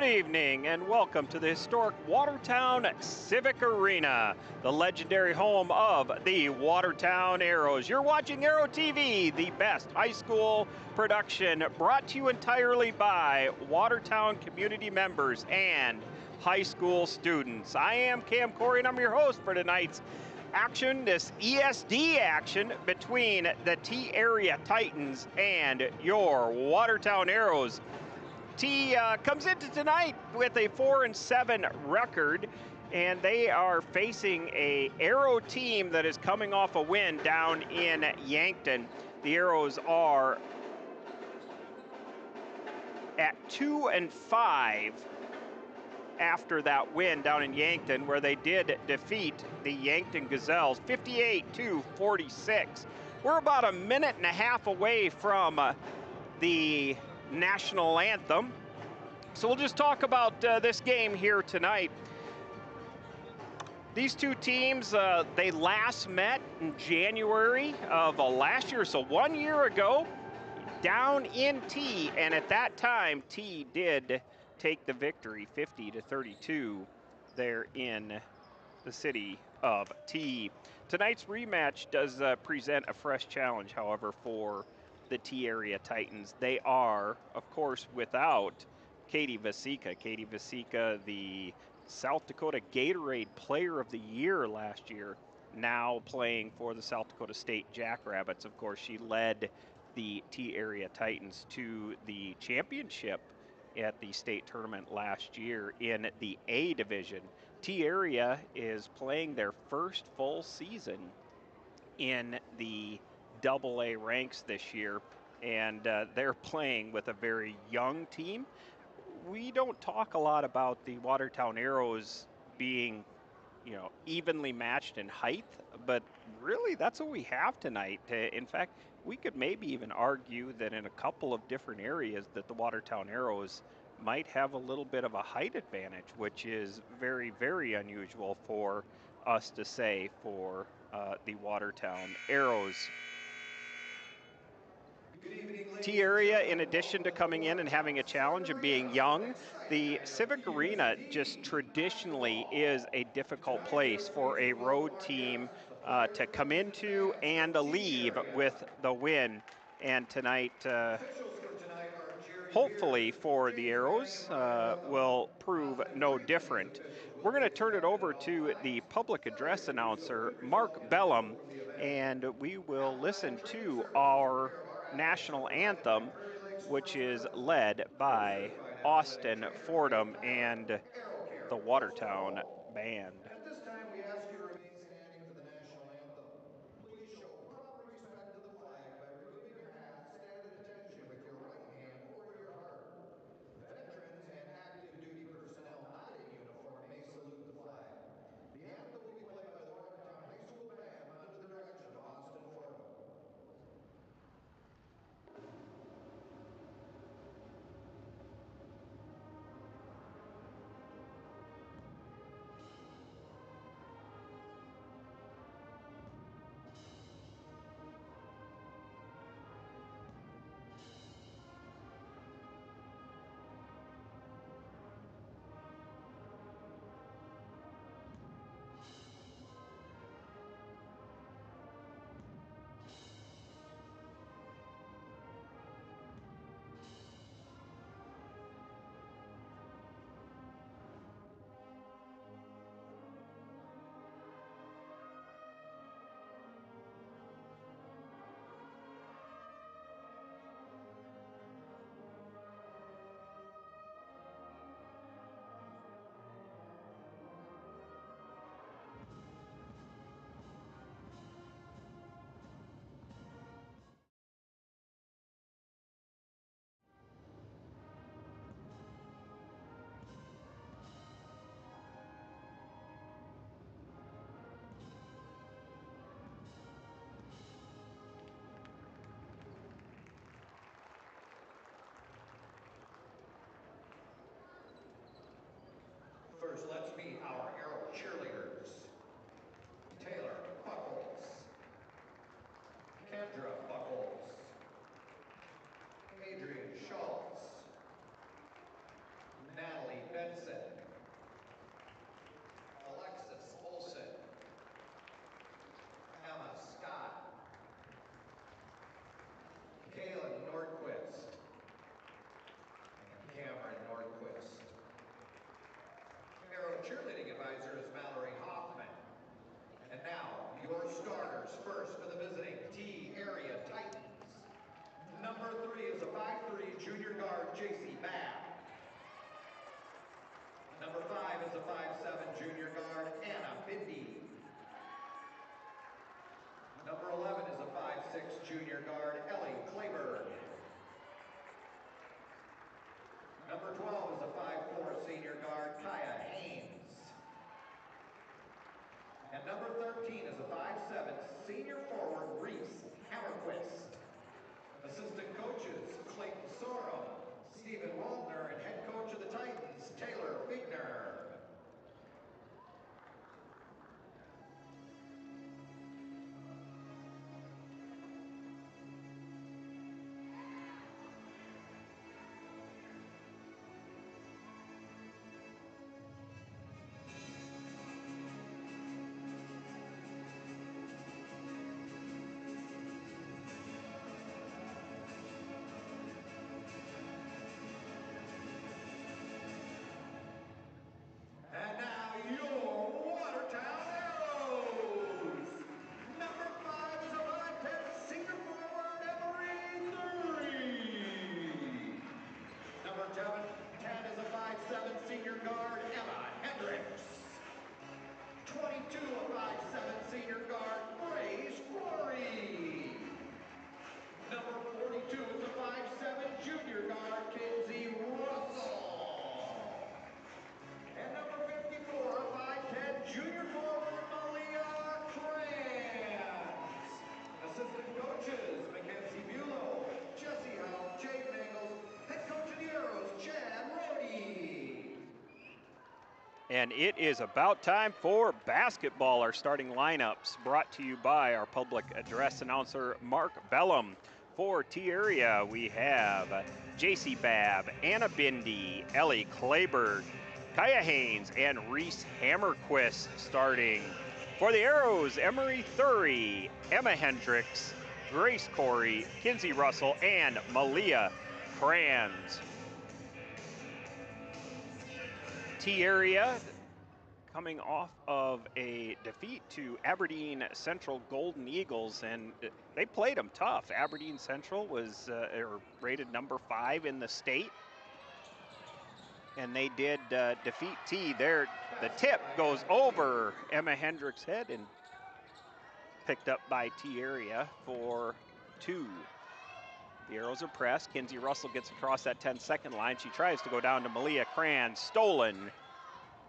evening and welcome to the historic Watertown Civic Arena, the legendary home of the Watertown Arrows. You're watching Arrow TV, the best high school production brought to you entirely by Watertown community members and high school students. I am Cam Corey and I'm your host for tonight's action, this ESD action between the T-Area Titans and your Watertown Arrows. T comes into tonight with a 4-7 record, and they are facing a Arrow team that is coming off a win down in Yankton. The Arrows are at 2-5 after that win down in Yankton, where they did defeat the Yankton Gazelles 58-46. We're about a minute and a half away from the national anthem. So we'll just talk about this game here tonight. These two teams, they last met in January of last year, so 1 year ago, down in T, and at that time, T did take the victory 50-32 there in the city of T. Tonight's rematch does present a fresh challenge, however, for the T-Area Titans. They are, of course, without Katie Vasika. Katie Vasika, the South Dakota Gatorade Player of the Year last year, now playing for the South Dakota State Jackrabbits. Of course, she led the T-Area Titans to the championship at the state tournament last year in the A division. T-Area is playing their first full season in the AA ranks this year, and they're playing with a very young team. We don't talk a lot about the Watertown Arrows being, evenly matched in height, but really that's what we have tonight. In fact, we could maybe even argue that in a couple of different areas that the Watertown Arrows might have a little bit of a height advantage, which is very, very unusual for us to say for the Watertown Arrows. T-Area, in addition to coming in and having a challenge and being young, the Civic Arena just traditionally is a difficult place for a road team to come into and leave with the win. And tonight, hopefully for the Arrows, will prove no different. We're going to turn it over to the public address announcer, Mark Bellum, and we will listen to our national anthem, which is led by Austin Fordham and the Watertown Band. At this time, we ask you to remain standing for the national anthem. Please show proper respect to the flag by removing your hat. Stand at attention with your right hand over your heart. Veterans and active duty personnel not in uniform may salute the flag. The anthem will be played by the Watertown High School Band under the direction of Austin Fordham. corners. First for the visiting T area Titans. Number 3 is a 5'3" junior guard, J.C. Babb. Number 5 is a 5'7" junior guard, Anna Bindi. Number 11 is a 5'6" junior guard, Ellie Clayburgh. Number 12 is a 5'4" senior guard, Kaya Haynes. And number 13 is a 5'7" senior forward, Reese Hammerquist. Assistant coaches, Clayton Sorum, Stephen Waldner, and head coach of the Titans, Taylor Figner. And now your Watertown Arrows. Number 5 is a 5'10" senior forward, Emery 3. Number 10 is a 5'7" senior guard, Emma Hendricks. 22, a 5'7" senior guard, Grace Rory. Number 42 is a 5'7" junior guard, Kinsey Russell. And number 54, a 5'10" junior forward, Malia Kranz. Assistant coaches, Mackenzie Bulow, Jesse Howe, Jade Mangles, head coach of the Arrows, Chad Rohde. And it is about time for basketball. Our starting lineups brought to you by our public address announcer, Mark Bellum. For T area, we have J.C. Babb, Anna Bindi, Ellie Clayburgh, Kaya Haynes, and Reese Hammerquist starting. For the Arrows, Emery Thury, Emma Hendricks, Grace Corey, Kinsey Russell, and Malia Kranz. T area coming off of a defeat to Aberdeen Central Golden Eagles, and they played them tough. Aberdeen Central was rated number 5 in the state, and they did defeat T. There, the tip goes over Emma Hendricks' head and picked up by T area for 2. The Arrows are pressed. Kinsey Russell gets across that 10-second line. She tries to go down to Malia Kranz, stolen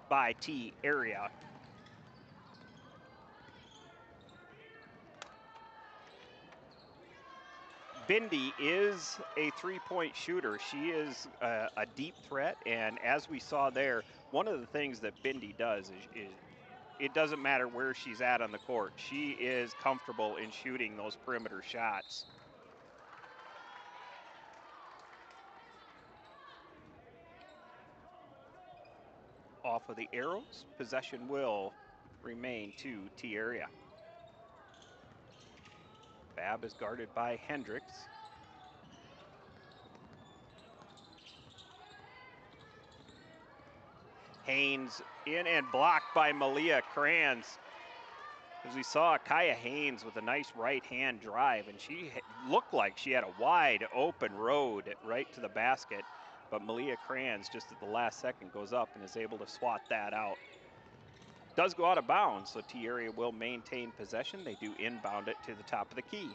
by T area. Bindi is a three-point shooter. She is a deep threat, and as we saw there, one of the things that Bindi does is it doesn't matter where she's at on the court. She is comfortable in shooting those perimeter shots. Off of the Arrows, possession will remain to T area. Babb is guarded by Hendricks. Haynes in and blocked by Malia Kranz. As we saw, Kaya Haynes with a nice right-hand drive, and she looked like she had a wide open road right to the basket, but Malia Kranz just at the last second goes up and is able to swat that out. Does go out of bounds, so T area will maintain possession. They do inbound it to the top of the key.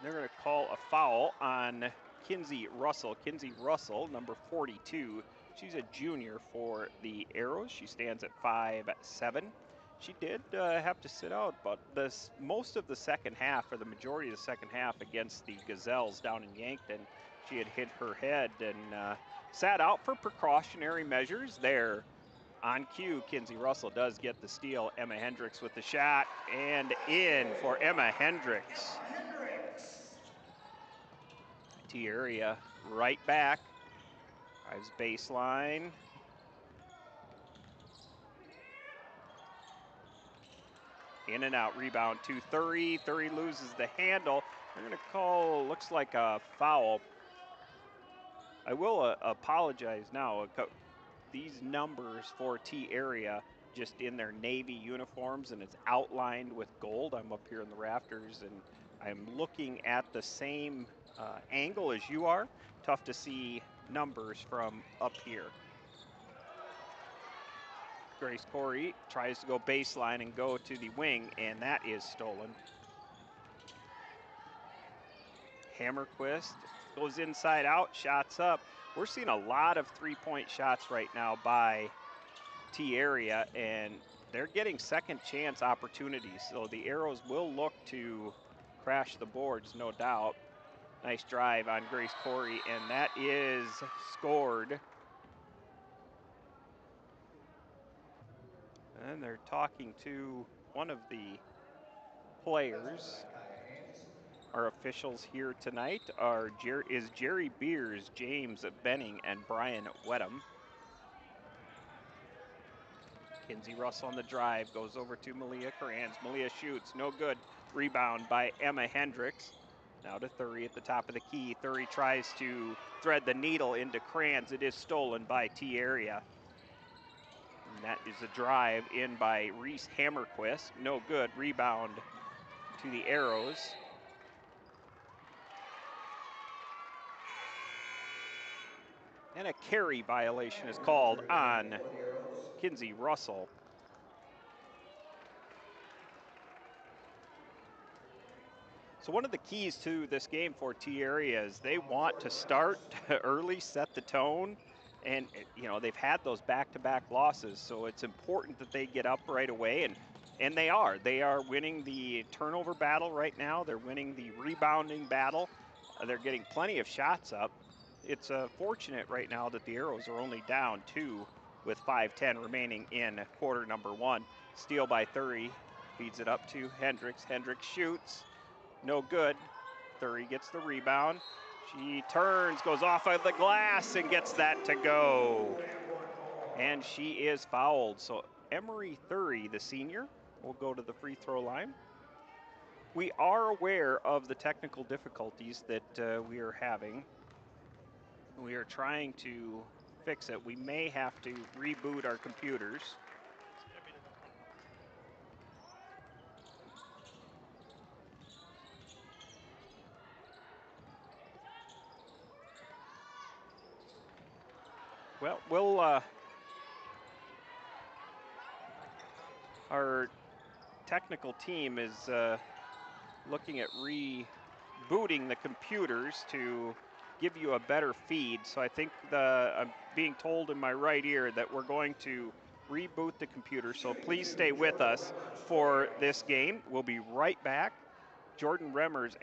They're going to call a foul on Kinsey Russell. Kinsey Russell, number 42. She's a junior for the Arrows. She stands at 5'7". She did have to sit out, but most of the second half, or the majority of the second half, against the Gazelles down in Yankton, she had hit her head and sat out for precautionary measures there. On cue, Kinsey Russell does get the steal. Emma Hendricks with the shot, and in for Emma Hendricks. T area right back. Drives baseline. In and out, rebound to Thury. Thury loses the handle. They're going to call, looks like a foul I will apologize now. These numbers for T area just in their navy uniforms, and it's outlined with gold. I'm up here in the rafters, and I'm looking at the same angle as you are. Tough to see numbers from up here. Grace Corey tries to go baseline and go to the wing, and that is stolen. Hammerquist goes inside out, shots up. We're seeing a lot of three-point shots right now by T area, and they're getting second chance opportunities. So the Arrows will look to crash the boards, no doubt. Nice drive on Grace Corey, and that is scored. And they're talking to one of the players. Our officials here tonight is Jerry Beers, James Benning, and Brian Wedham. Kinsey Russell on the drive, goes over to Malia Kranz. Malia shoots, no good. Rebound by Emma Hendricks. Now to Thury at the top of the key. Thury tries to thread the needle into Kranz. It is stolen by T area. And that is a drive in by Reese Hammerquist. No good. Rebound to the Arrows. And a carry violation is called on Kinsey Russell. So one of the keys to this game for T area is they want to start early, set the tone, and you know they've had those back-to-back losses, so it's important that they get up right away, and they are. They are winning the turnover battle right now. They're winning the rebounding battle. They're getting plenty of shots up. It's fortunate right now that the Arrows are only down 2 with 5:10 remaining in quarter number 1. Steal by Thury, feeds it up to Hendricks. Hendricks shoots. No good. Thury gets the rebound. She turns, goes off of the glass, and gets that to go. And she is fouled. So Emery Thury, the senior, will go to the free throw line. We are aware of the technical difficulties that we are having. We are trying to fix it. We may have to reboot our computers. Well, our technical team is looking at rebooting the computers to give you a better feed. So I think I'm being told in my right ear that we're going to reboot the computer. So please stay with us for this game. We'll be right back. Jordan Remmers.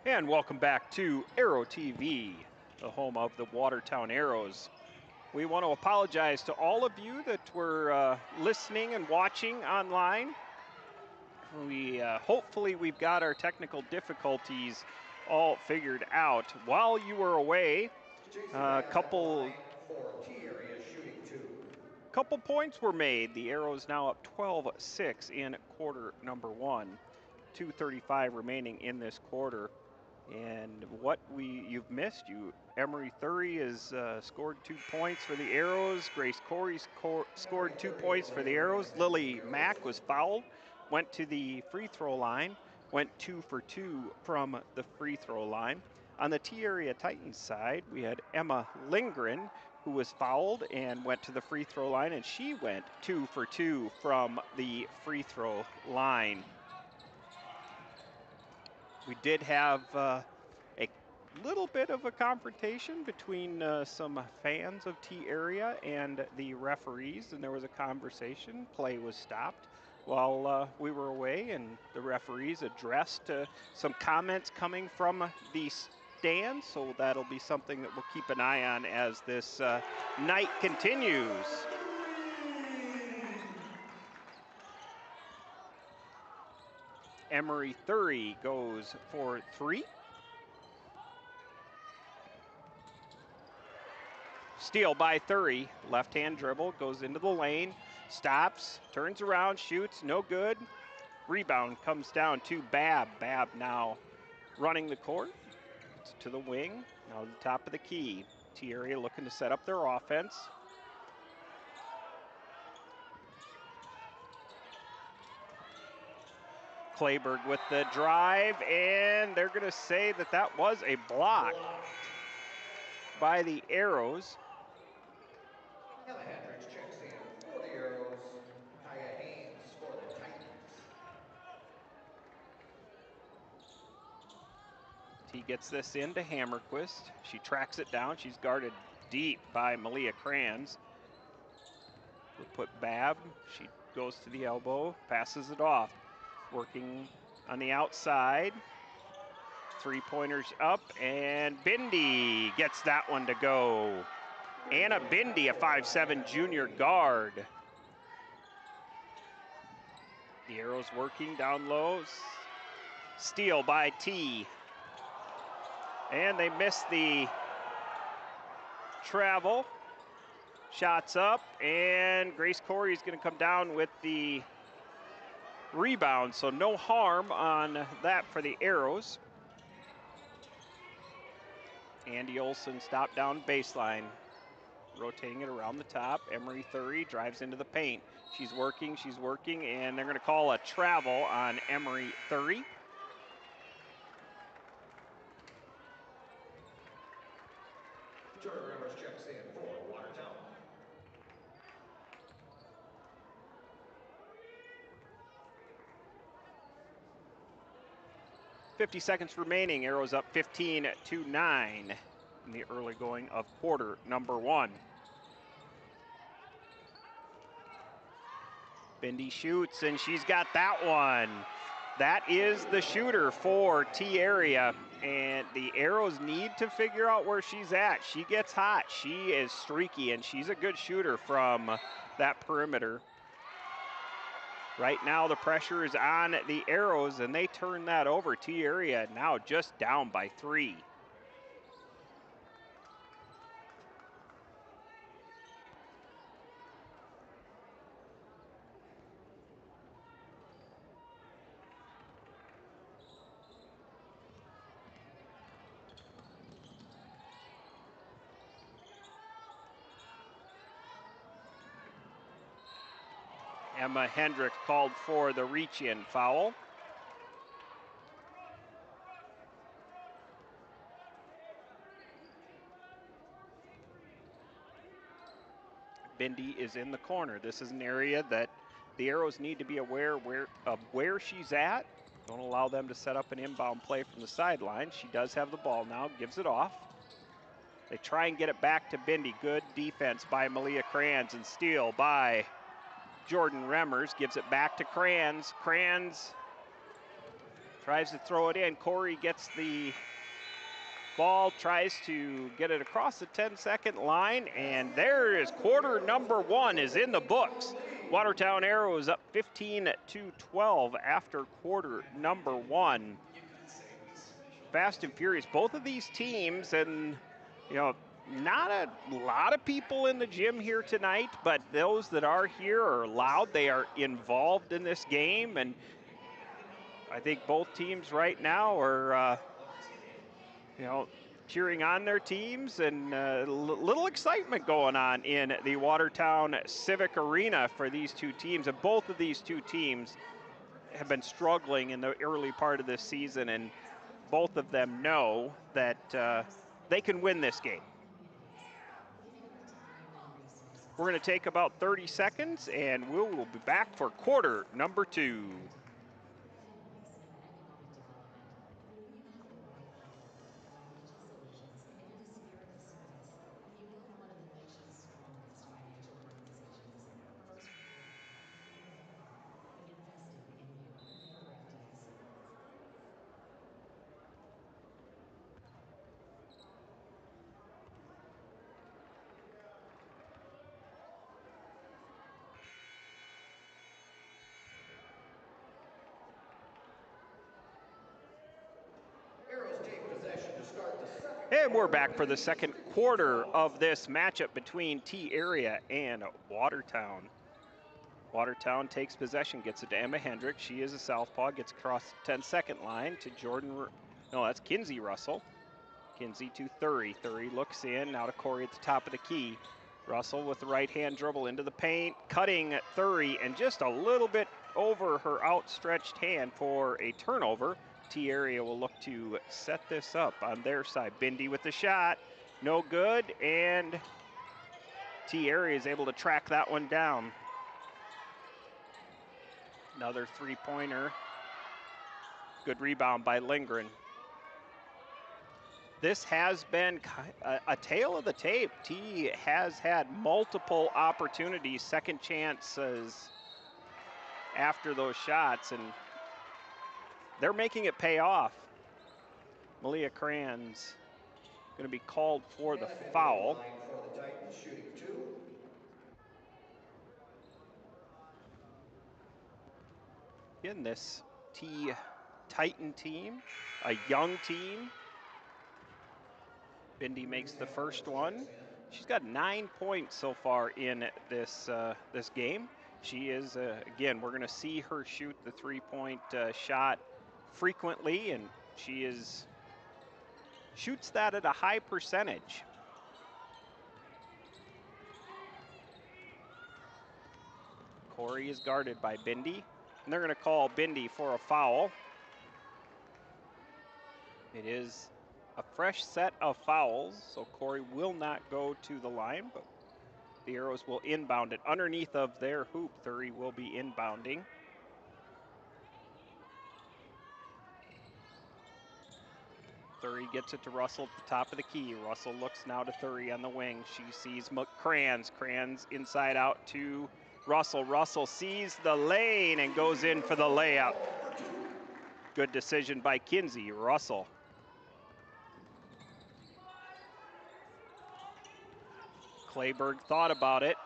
And welcome back to Arrow TV, the home of the Watertown Arrows. We want to apologize to all of you that were listening and watching online. Hopefully we've got our technical difficulties all figured out. While you were away, a couple points were made. The Arrows now up 12-6 in quarter number 1. 2:35 remaining in this quarter. And what you've missed, Emery Thury has scored 2 points for the Arrows. Grace Corey scored 2 points for the Arrows. Lily Mack was fouled, went to the free throw line, went 2 for 2 from the free throw line. On the T area Titans side, we had Emma Lindgren, who was fouled and went to the free throw line, and she went 2 for 2 from the free throw line. We did have a little bit of a confrontation between some fans of T area and the referees, and there was a conversation. Play was stopped while we were away, and the referees addressed some comments coming from the stands, so that'll be something that we'll keep an eye on as this night continues. Emery Thury goes for 3. Steal by Thury. Left-hand dribble, goes into the lane, stops, turns around, shoots, no good. Rebound comes down to Babb. Babb now running the court to the wing, now to the top of the key. T area looking to set up their offense. Clayberg with the drive, and they're going to say that that was a block by the Arrows. Emma Hendricks checks in for the Arrows. Kaya Haynes for the Titans. T gets this into Hammerquist. She tracks it down. She's guarded deep by Malia Kranz. We'll put Babb. She goes to the elbow, passes it off. Working on the outside. Three-pointers up, and Bindi gets that one to go. Anna Bindi, a 5'7" junior guard. The Arrows working down low. Steal by T. And they miss the travel. Shots up, and Grace Corey is going to come down with the rebound, so no harm on that for the Arrows. Andy Olson stopped down baseline, rotating it around the top. Emery Thury drives into the paint. She's working, and they're going to call a travel on Emery Thury. Jordan Rivers checks in for Watertown. .50 seconds remaining. Arrows up 15-9 in the early going of quarter number 1. Bindi shoots, and she's got that one. That is the shooter for T area, and the Arrows need to figure out where she's at. She gets hot. She is streaky, and she's a good shooter from that perimeter. Right now, the pressure is on the Arrows, and they turn that over. T area now just down by 3. Emma Hendricks called for the reach-in foul. Bindi is in the corner. This is an area that the Arrows need to be aware of where she's at. Don't allow them to set up an inbound play from the sideline. She does have the ball now, gives it off. They try and get it back to Bindi. Good defense by Malia Kranz, and steal by Jordan Remmers. Gives it back to Kranz. Kranz tries to throw it in. Corey gets the ball, tries to get it across the 10-second line, and there is quarter number 1 is in the books. Watertown Arrows up 15-12 after quarter number 1. Fast and furious, both of these teams, and you know, not a lot of people in the gym here tonight, but those that are here are loud. They are involved in this game, and I think both teams right now are, you know, cheering on their teams, and little excitement going on in the Watertown Civic Arena for these two teams. And both of these two teams have been struggling in the early part of this season, and both of them know that they can win this game. We're going to take about 30 seconds, and we will be back for quarter number 2. And we're back for the second quarter of this matchup between T Area and Watertown. Watertown takes possession, gets it to Emma Hendricks. She is a southpaw, gets across the 10-second line to that's Kinsey Russell. Kinsey to Thury. Thury looks in, now to Corey at the top of the key. Russell with the right-hand dribble into the paint, cutting at Thury and just a little bit over her outstretched hand for a turnover. T Area will look to set this up on their side. Bindi with the shot, no good, and T Area is able to track that one down. Another three-pointer. Good rebound by Lindgren. This has been a tale of the tape. T has had multiple opportunities, second chances after those shots, and they're making it pay off. Malia Kranz going to be called for the foul. For the Titans, shooting 2. In this T Titan team, a young team. Bindi makes the first one. She's got 9 points so far in this this game. She is, again, we're going to see her shoot the three-point shot frequently, and she shoots that at a high percentage. Corey is guarded by Bindi, and they're going to call Bindi for a foul. It is a fresh set of fouls, so Corey will not go to the line, but the Arrows will inbound it underneath of their hoop. Thury will be inbounding. Thury gets it to Russell at the top of the key. Russell looks now to Thury on the wing. She sees Kranz. Kranz inside out to Russell. Russell sees the lane and goes in for the layup. Good decision by Kinsey. Russell. Clayberg thought about it,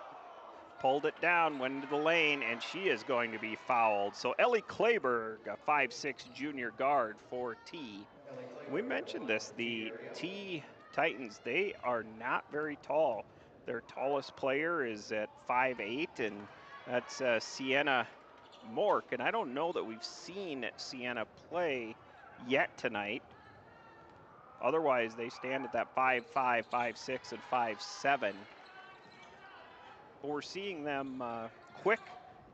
pulled it down, went into the lane, and she is going to be fouled. So Ellie Clayberg, a 5'6" junior guard for T. We mentioned this, the T Titans, they are not very tall. Their tallest player is at 5'8", and that's Sienna Mork. And I don't know that we've seen Sienna play yet tonight. Otherwise, they stand at that 5'5", 5'6", and 5'7". But we're seeing them quick,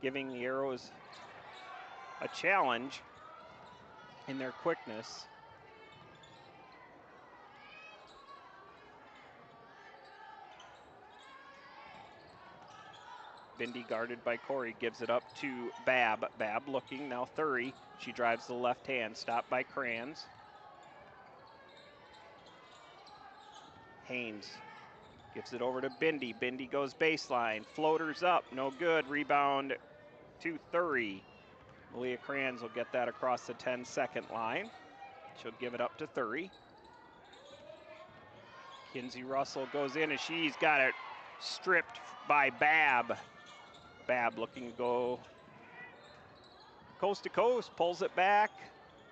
giving the Arrows a challenge in their quickness. Bindi guarded by Corey, gives it up to Babb. Babb looking, now Thury. She drives the left hand, stopped by Kranz. Haynes gives it over to Bindi. Bindi goes baseline, floaters up, no good. Rebound to Thury. Malia Kranz will get that across the 10-second line. She'll give it up to Thury. Kinsey Russell goes in, and she's got it stripped by Babb. Babb looking to go coast to coast, pulls it back.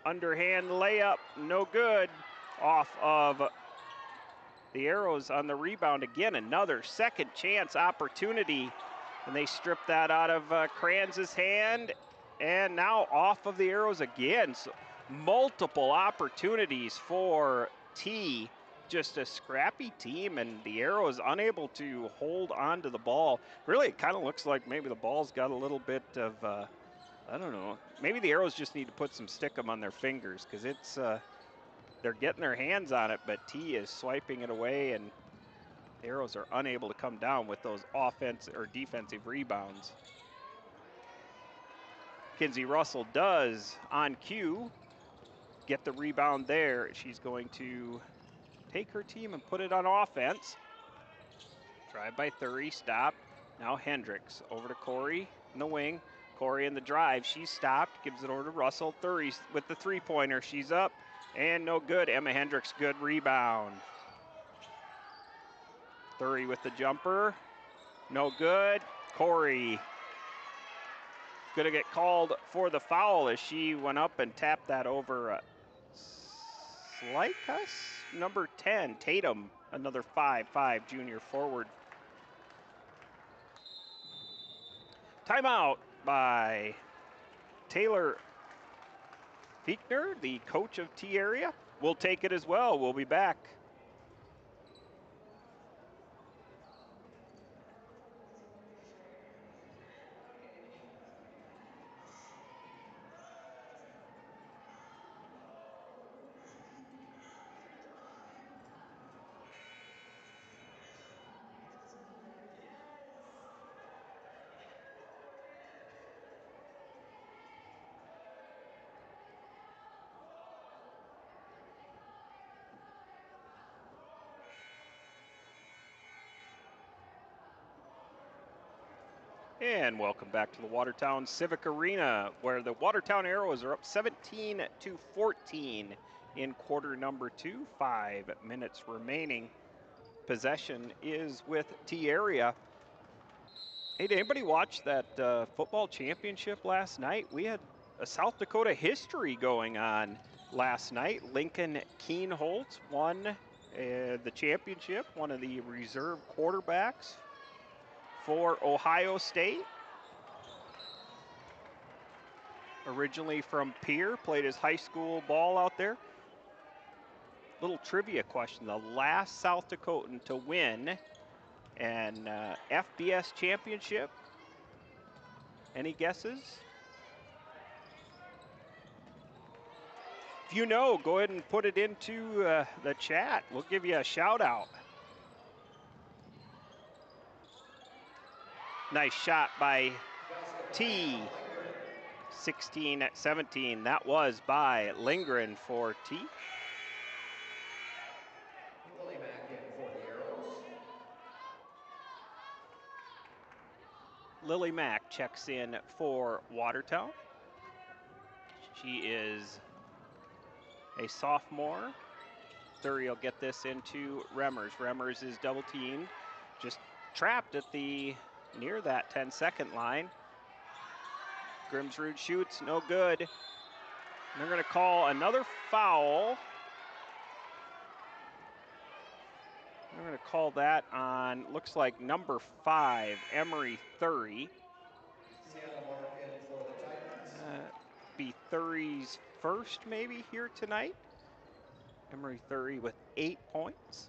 Underhand layup, no good. Off of the Arrows on the rebound. Again, another second chance opportunity, and they strip that out of Kranz's hand, and now off of the Arrows again. So multiple opportunities for T. Just a scrappy team, and the Arrows unable to hold on to the ball. Really, it kind of looks like maybe the ball's got a little bit of, I don't know, maybe the Arrows just need to put some stickum on their fingers, because it's, they're getting their hands on it, but T is swiping it away, and the Arrows are unable to come down with those offensive or defensive rebounds. Kinsey Russell does, on cue, get the rebound there. She's going to take her team and put it on offense. Drive by Thury, stop. Now Hendricks over to Corey in the wing. Corey in the drive, she's stopped, gives it over to Russell. Thury with the three-pointer, she's up, and no good. Emma Hendricks, good rebound. Thury with the jumper, no good. Corey gonna get called for the foul as she went up and tapped that over like us. Number 10, Tatum, another 5'5" junior forward. Timeout by Taylor Fiechner, the coach of T area. We'll take it as well. We'll be back. And welcome back to the Watertown Civic Arena, where the Watertown Arrows are up 17-14 in quarter number 2. 5 minutes remaining. Possession is with T area. Hey, did anybody watch that football championship last night? We had a South Dakota history going on last night. Lincoln Keenholz won the championship, one of the reserve quarterbacks for Ohio State. Originally from Pierre, played his high school ball out there. Little trivia question, the last South Dakotan to win an FBS championship. Any guesses? If you know, go ahead and put it into the chat. We'll give you a shout out. Nice shot by T. 16-17. That was by Lindgren for T. Lily Mack in for the Arrows. Lily Mack checks in for Watertown. She is a sophomore. Thury will get this into Remmers. Remmers is double teamed, just trapped at the near that 10-second line. Grimsrud shoots, no good. And they're going to call another foul. They're going to call that on, looks like number 5, Emery Thury. Sienna Larkin for the Titans. Be Thury's first maybe here tonight. Emery Thury with 8 points.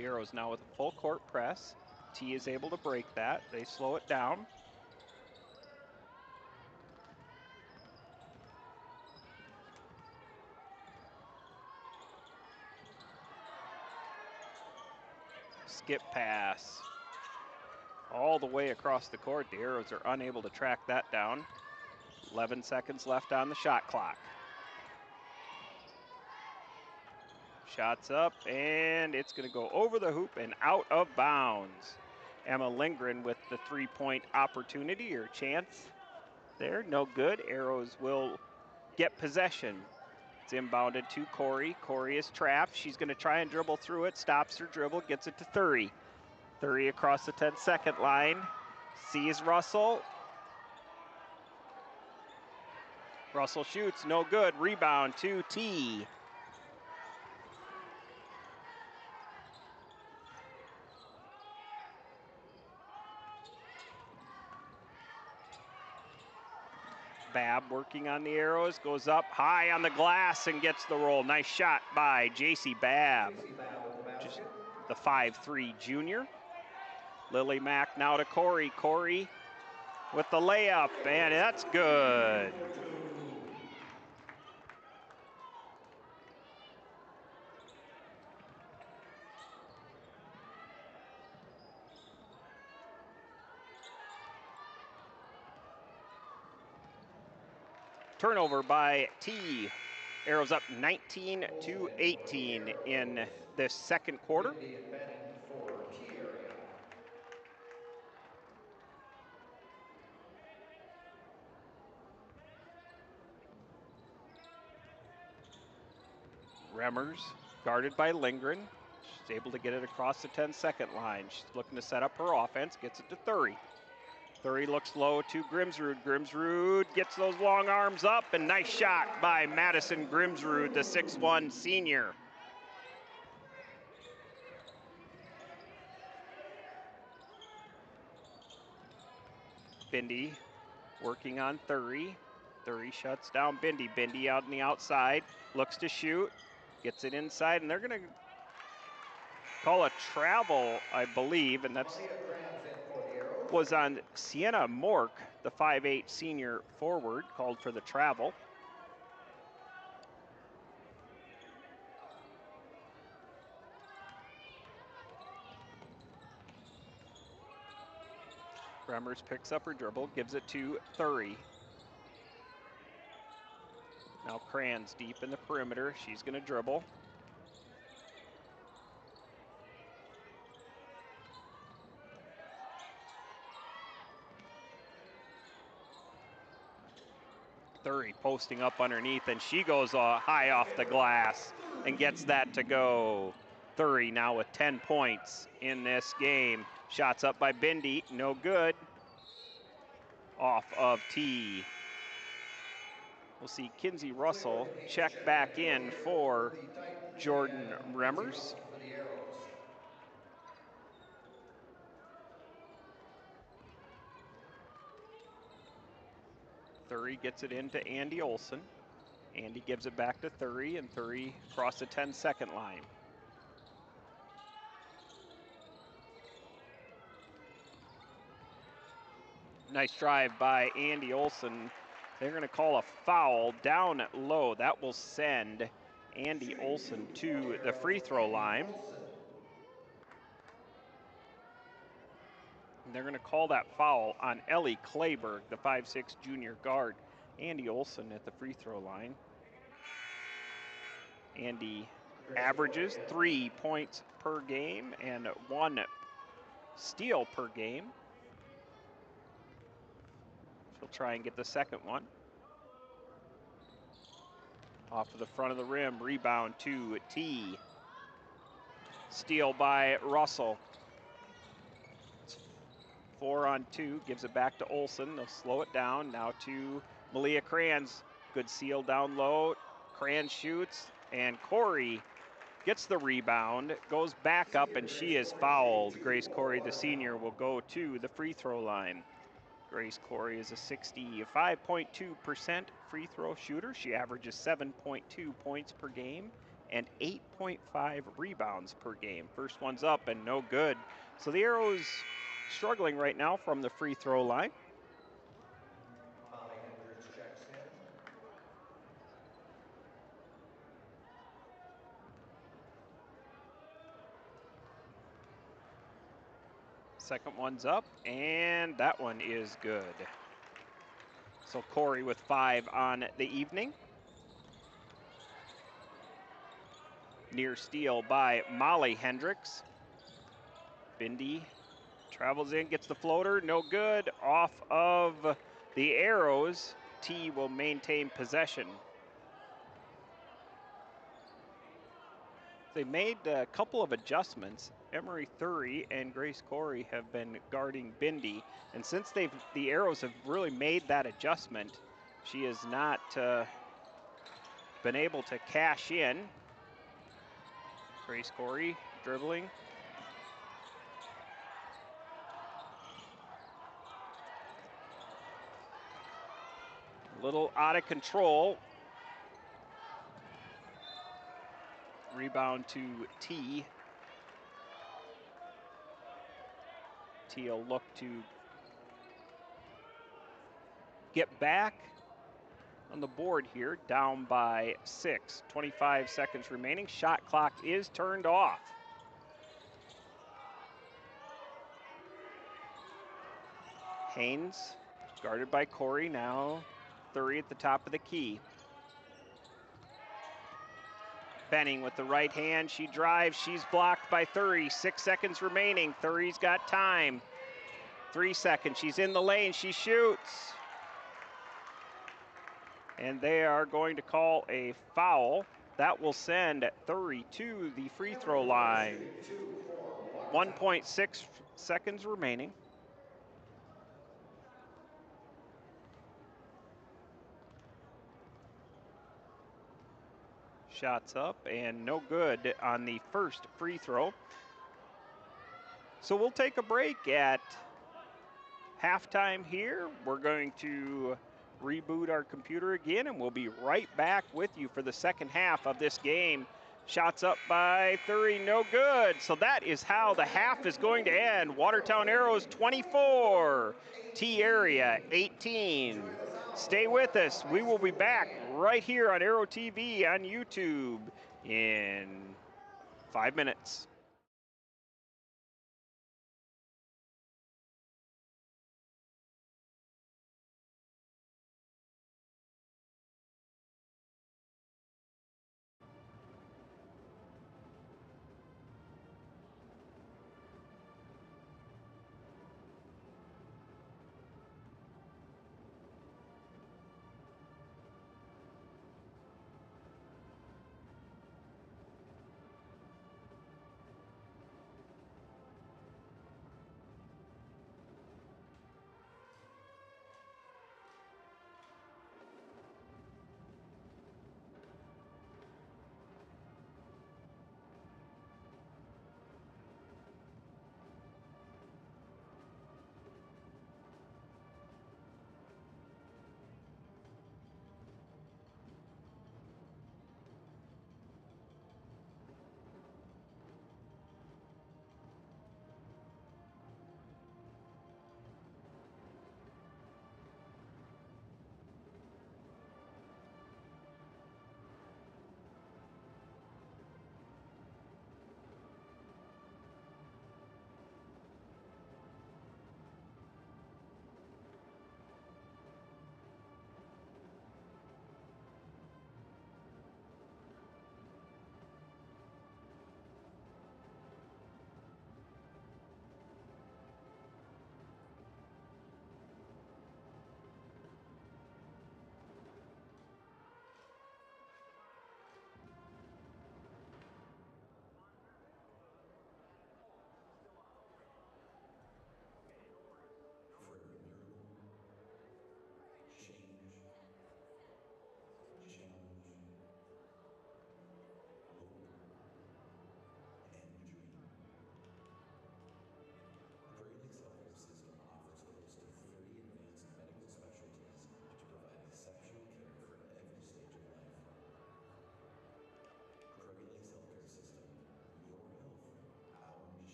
Arrows now with a full court press. T is able to break that. They slow it down. Skip pass. All the way across the court. The Arrows are unable to track that down. 11 seconds left on the shot clock. Shots up, and it's going to go over the hoop and out of bounds. Emma Lindgren with the three-point opportunity or chance there. No good. Arrows will get possession. It's inbounded to Corey. Corey is trapped. She's going to try and dribble through it. Stops her dribble, gets it to Thury. Thury across the 10-second line. Sees Russell. Russell shoots, no good. Rebound to T. Babb working on the Arrows, goes up high on the glass and gets the roll. Nice shot by J.C. Babb. Just the 5'3" junior. Lily Mack now to Corey. Corey with the layup, and that's good. Turnover by T. Arrows up 19-18 in this second quarter. Remmers guarded by Lindgren. She's able to get it across the 10-second line. She's looking to set up her offense, gets it to Thury. Thury looks low to Grimsrud. Grimsrud gets those long arms up, and nice shot by Madison Grimsrud, the 6'1" senior. Bindi working on Thury. Thury shuts down Bindi. Bindi out on the outside, looks to shoot, gets it inside, and they're going to call a travel, I believe, and that's was on Sienna Mork, the 5'8" senior forward, called for the travel. Bremmers picks up her dribble, gives it to Thury. Now Kranz deep in the perimeter. She's going to dribble. Thury posting up underneath, and she goes high off the glass and gets that to go. Thury now with 10 points in this game. Shots up by Bindi, no good. Off of tee. We'll see Kinsey Russell check back in for Jordan Bremmers. Thury gets it into Andy Olson. Andy gives it back to Thury, and Thury across the 10-second line. Nice drive by Andy Olson. They're going to call a foul down low. That will send Andy Olson to the free throw line. And they're going to call that foul on Ellie Clayberg, the 5'6" junior guard. Andy Olson at the free throw line. Andy averages 3 points per game and 1 steal per game. She'll try and get the second one. Off of the front of the rim, rebound to T. Steal by Russell. 4-on-2, gives it back to Olson. They'll slow it down. Now to Malia Kranz. Good seal down low. Kranz shoots, and Corey gets the rebound, goes back up, and she is fouled. Grace Corey, the senior, will go to the free throw line. Grace Corey is a 65.2% free throw shooter. She averages 7.2 points per game and 8.5 rebounds per game. First one's up and no good. So the Arrows struggling right now from the free throw line. Second one's up, and that one is good. So Corey with 5 on the evening. Near steal by Molly Hendricks. Bindi travels in, gets the floater, no good. Off of the Arrows, T will maintain possession. They made a couple of adjustments. Emery Thury and Grace Corey have been guarding Bindi, and since the Arrows have really made that adjustment, she has not been able to cash in. Grace Corey dribbling. A little out of control. Rebound to T. T will look to get back on the board here, down by 6. 25 seconds remaining. Shot clock is turned off. Haynes guarded by Corey, now Thury at the top of the key. Benning with the right hand, she drives, she's blocked by Thury. 6 seconds remaining, Thury's got time. 3 seconds, she's in the lane, she shoots. And they are going to call a foul. That will send Thury to the free throw line. 1.6 seconds remaining. Shots up and no good on the first free throw. So we'll take a break at halftime here. We're going to reboot our computer again, and we'll be right back with you for the second half of this game. Shots up by Thury, no good. So that is how the half is going to end. Watertown Arrows 24, T-Area 18. Stay with us. We will be back right here on Arrow TV on YouTube in 5 minutes.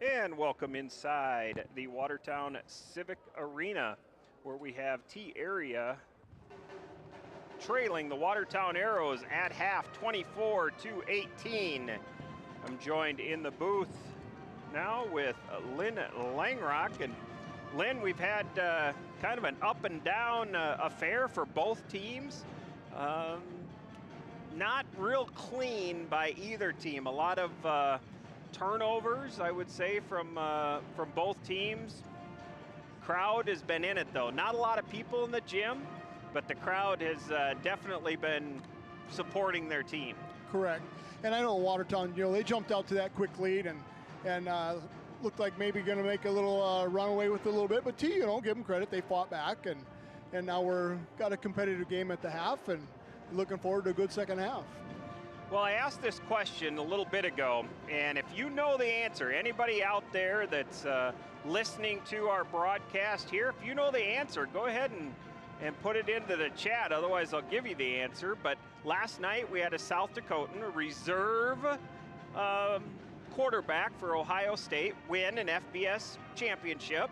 And welcome inside the Watertown Civic Arena, where we have T-Area trailing the Watertown Arrows at half, 24-18. I'm joined in the booth now with Lynn Langrock. And Lynn, we've had kind of an up and down affair for both teams. Not real clean by either team. A lot of turnovers, I would say, from both teams. Crowd has been in it though. Not a lot of people in the gym, but the crowd has definitely been supporting their team. Correct. And I know Watertown, they jumped out to that quick lead and looked like maybe going to make a little runaway with it a little bit. But T, give them credit, they fought back, and now we're got a competitive game at the half and looking forward to a good second half. Well, I asked this question a little bit ago, and if you know the answer, anybody out there that's listening to our broadcast here, if you know the answer, go ahead and put it into the chat. Otherwise, I'll give you the answer. But last night we had a South Dakotan, a reserve quarterback for Ohio State, win an FBS championship.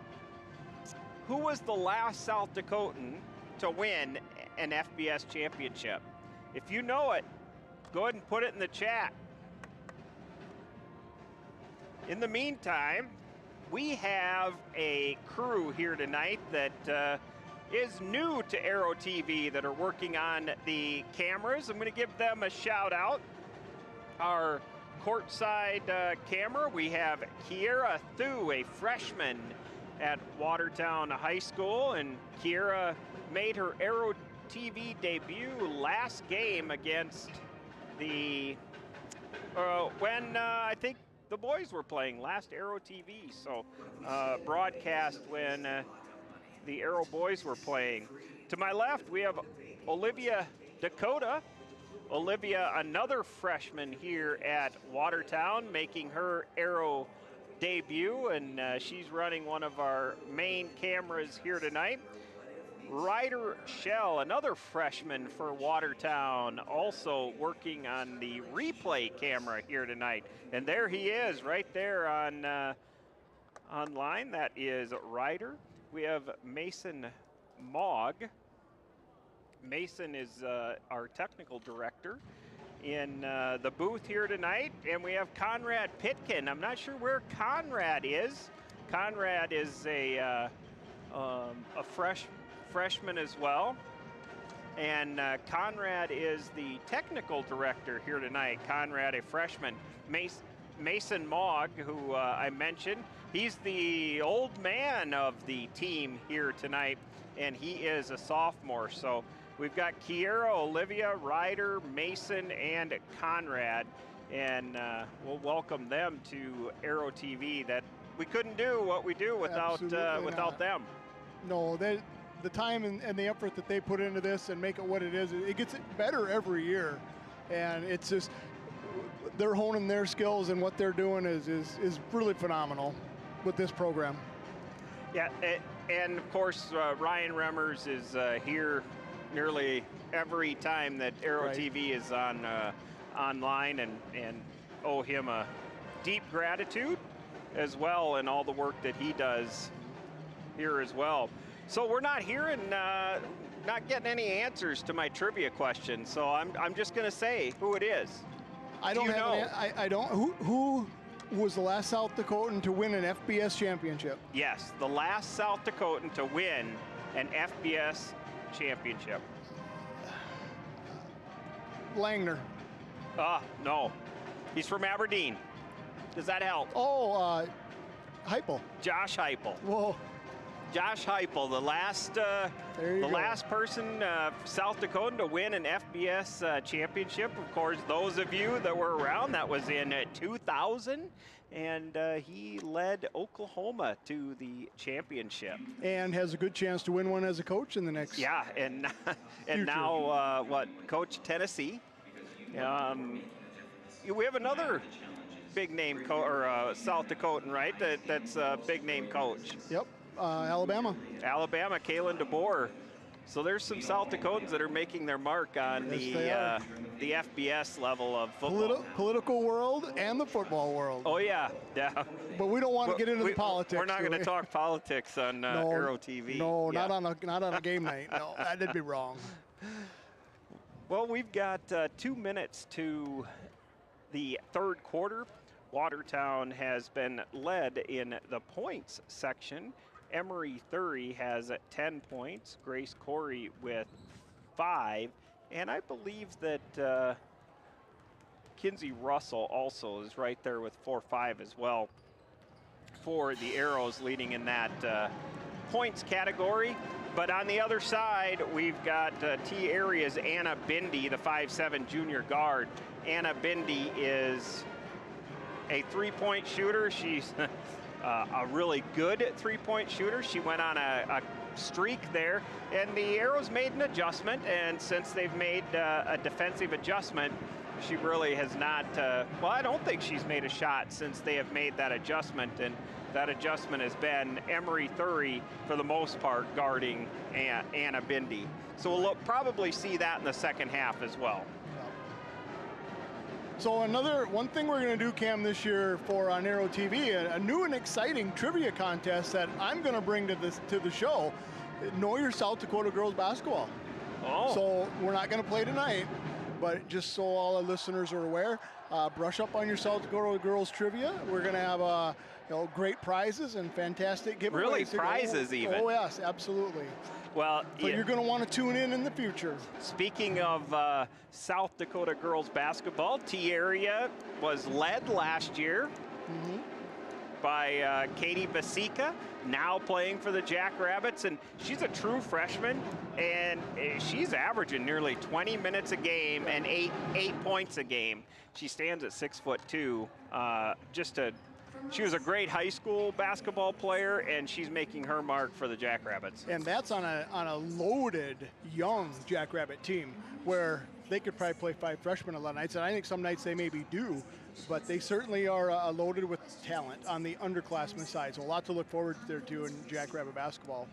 Who was the last South Dakotan to win an FBS championship? If you know it, go ahead and put it in the chat. In the meantime, we have a crew here tonight that is new to Arrow TV that are working on the cameras. I'm going to give them a shout out. Our courtside camera, we have Kiera Thu, a freshman at Watertown High School, and Kiera made her Arrow TV debut last game against the, I think the boys were playing, last Aero TV. So broadcast when the Aero boys were playing. To my left, we have Olivia Dakota. Olivia, another freshman here at Watertown, making her Aero debut, and she's running one of our main cameras here tonight. Ryder Shell, another freshman for Watertown, also working on the replay camera here tonight. And there he is, right there on online. That is Ryder. We have Mason Mogg. Mason is our technical director in the booth here tonight. And we have Conrad Pitkin. I'm not sure where Conrad is. Conrad is a freshman as well. And Conrad is the technical director here tonight. Conrad, a freshman. Mason Mogg, who I mentioned, he's the old man of the team here tonight, and he is a sophomore. So we've got Kiera, Olivia, Ryder, Mason, and Conrad, and we'll welcome them to Aero TV. That we couldn't do what we do without them. No, the time and the effort that they put into this and make it what it is, it gets better every year, and it's just they're honing their skills, and what they're doing is really phenomenal with this program. Yeah, and of course Ryan Remmers is here nearly every time that Aero TV is on online, and owe him a deep gratitude as well, and all the work that he does here as well. So we're not hearing, not getting any answers to my trivia question. So I'm just going to say who it is. I don't know. I don't. Who was the last South Dakotan to win an FBS championship? Yes, the last South Dakotan to win an FBS championship. Langner. No. He's from Aberdeen. Does that help? Oh, Heupel. Josh Heupel. Whoa. Josh Heupel, the last person, South Dakotan, to win an FBS championship. Of course, those of you that were around, that was in 2000, and he led Oklahoma to the championship. And has a good chance to win one as a coach in the next. Yeah, and now Coach Tennessee. We have another big name South Dakotan, right? That's a big name coach. Yep. Alabama, Kalen DeBoer. So there's some South Dakotans that are making their mark on the FBS level of football. Political world and the football world. Oh yeah. But we don't want to get into the politics. We're not going to talk politics on Aero TV. No, not on a game night. No, that'd be wrong. Well, we've got 2 minutes to the third quarter. Watertown has been led in the points section. Emery Thury has 10 points, Grace Corey with 5, and I believe that Kinsey Russell also is right there with 4-5 as well for the Arrows, leading in that points category. But on the other side, we've got T Area's Anna Bindi, the 5'7" junior guard. Anna Bindi is a three-point shooter. She's a really good three-point shooter. She went on a streak there, and the Arrows made an adjustment, and since they've made a defensive adjustment, she really has not, well, I don't think she's made a shot since they have made that adjustment, and that adjustment has been Emery Thury, for the most part, guarding Anna Bindi. So we'll probably see that in the second half as well. So one thing we're going to do, Cam, this year for on Aero TV, a new and exciting trivia contest that I'm going to bring to the show. Know your South Dakota girls basketball. Oh. So we're not going to play tonight, but just so all our listeners are aware, brush up on your South Dakota girls trivia. We're going to have great prizes and fantastic giveaways. Really, prizes even? Oh yes, absolutely. Well, but you're going to want to tune in the future. Speaking of South Dakota girls basketball, T Area was led last year. by Katie Basika, now playing for the Jackrabbits, and she's a true freshman, and she's averaging nearly 20 minutes a game and eight points a game. She stands at 6'2". She was a great high school basketball player, and she's making her mark for the Jackrabbits. And that's on a loaded young Jackrabbit team where they could probably play 5 freshmen a lot of nights, and I think some nights they maybe do, but they certainly are loaded with talent on the underclassmen side. So a lot to look forward to there too in Jackrabbit basketball.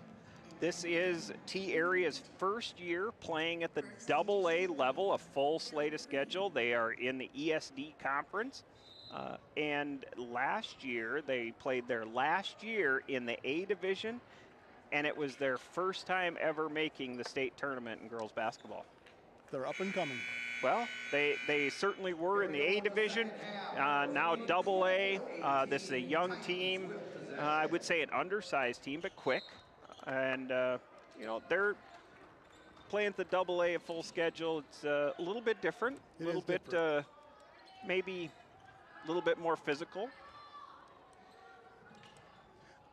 This is T Area's first year playing at the AA level, a full slate of schedule. They are in the ESD conference. And last year, they played their last year in the A division, and it was their first time ever making the state tournament in girls basketball. They're up and coming. Well, they certainly were in the A division, now AA. This is a young team, I would say an undersized team, but quick. And, they're playing at the AA full schedule. It's a little bit different, a little bit, maybe a little bit more physical.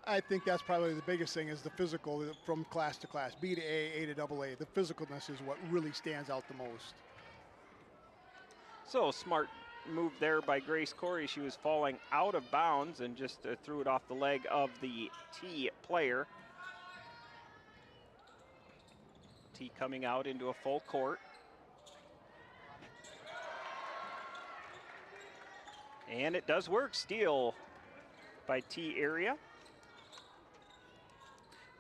I think that's probably the biggest thing is the physical from class to class, B to A to AA. The physicalness is what really stands out the most. So smart move there by Grace Corey. She was falling out of bounds and just threw it off the leg of the T player. T coming out into a full court. And it does work. Steal by T Area.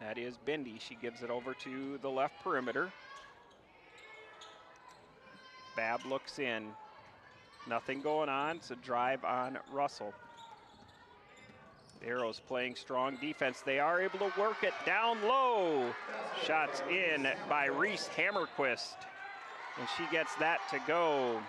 That is Bindi. She gives it over to the left perimeter. Babb looks in. Nothing going on. It's a drive on Russell. The Arrows playing strong defense. They are able to work it down low. Shots in by Reese Hammerquist. And she gets that to go.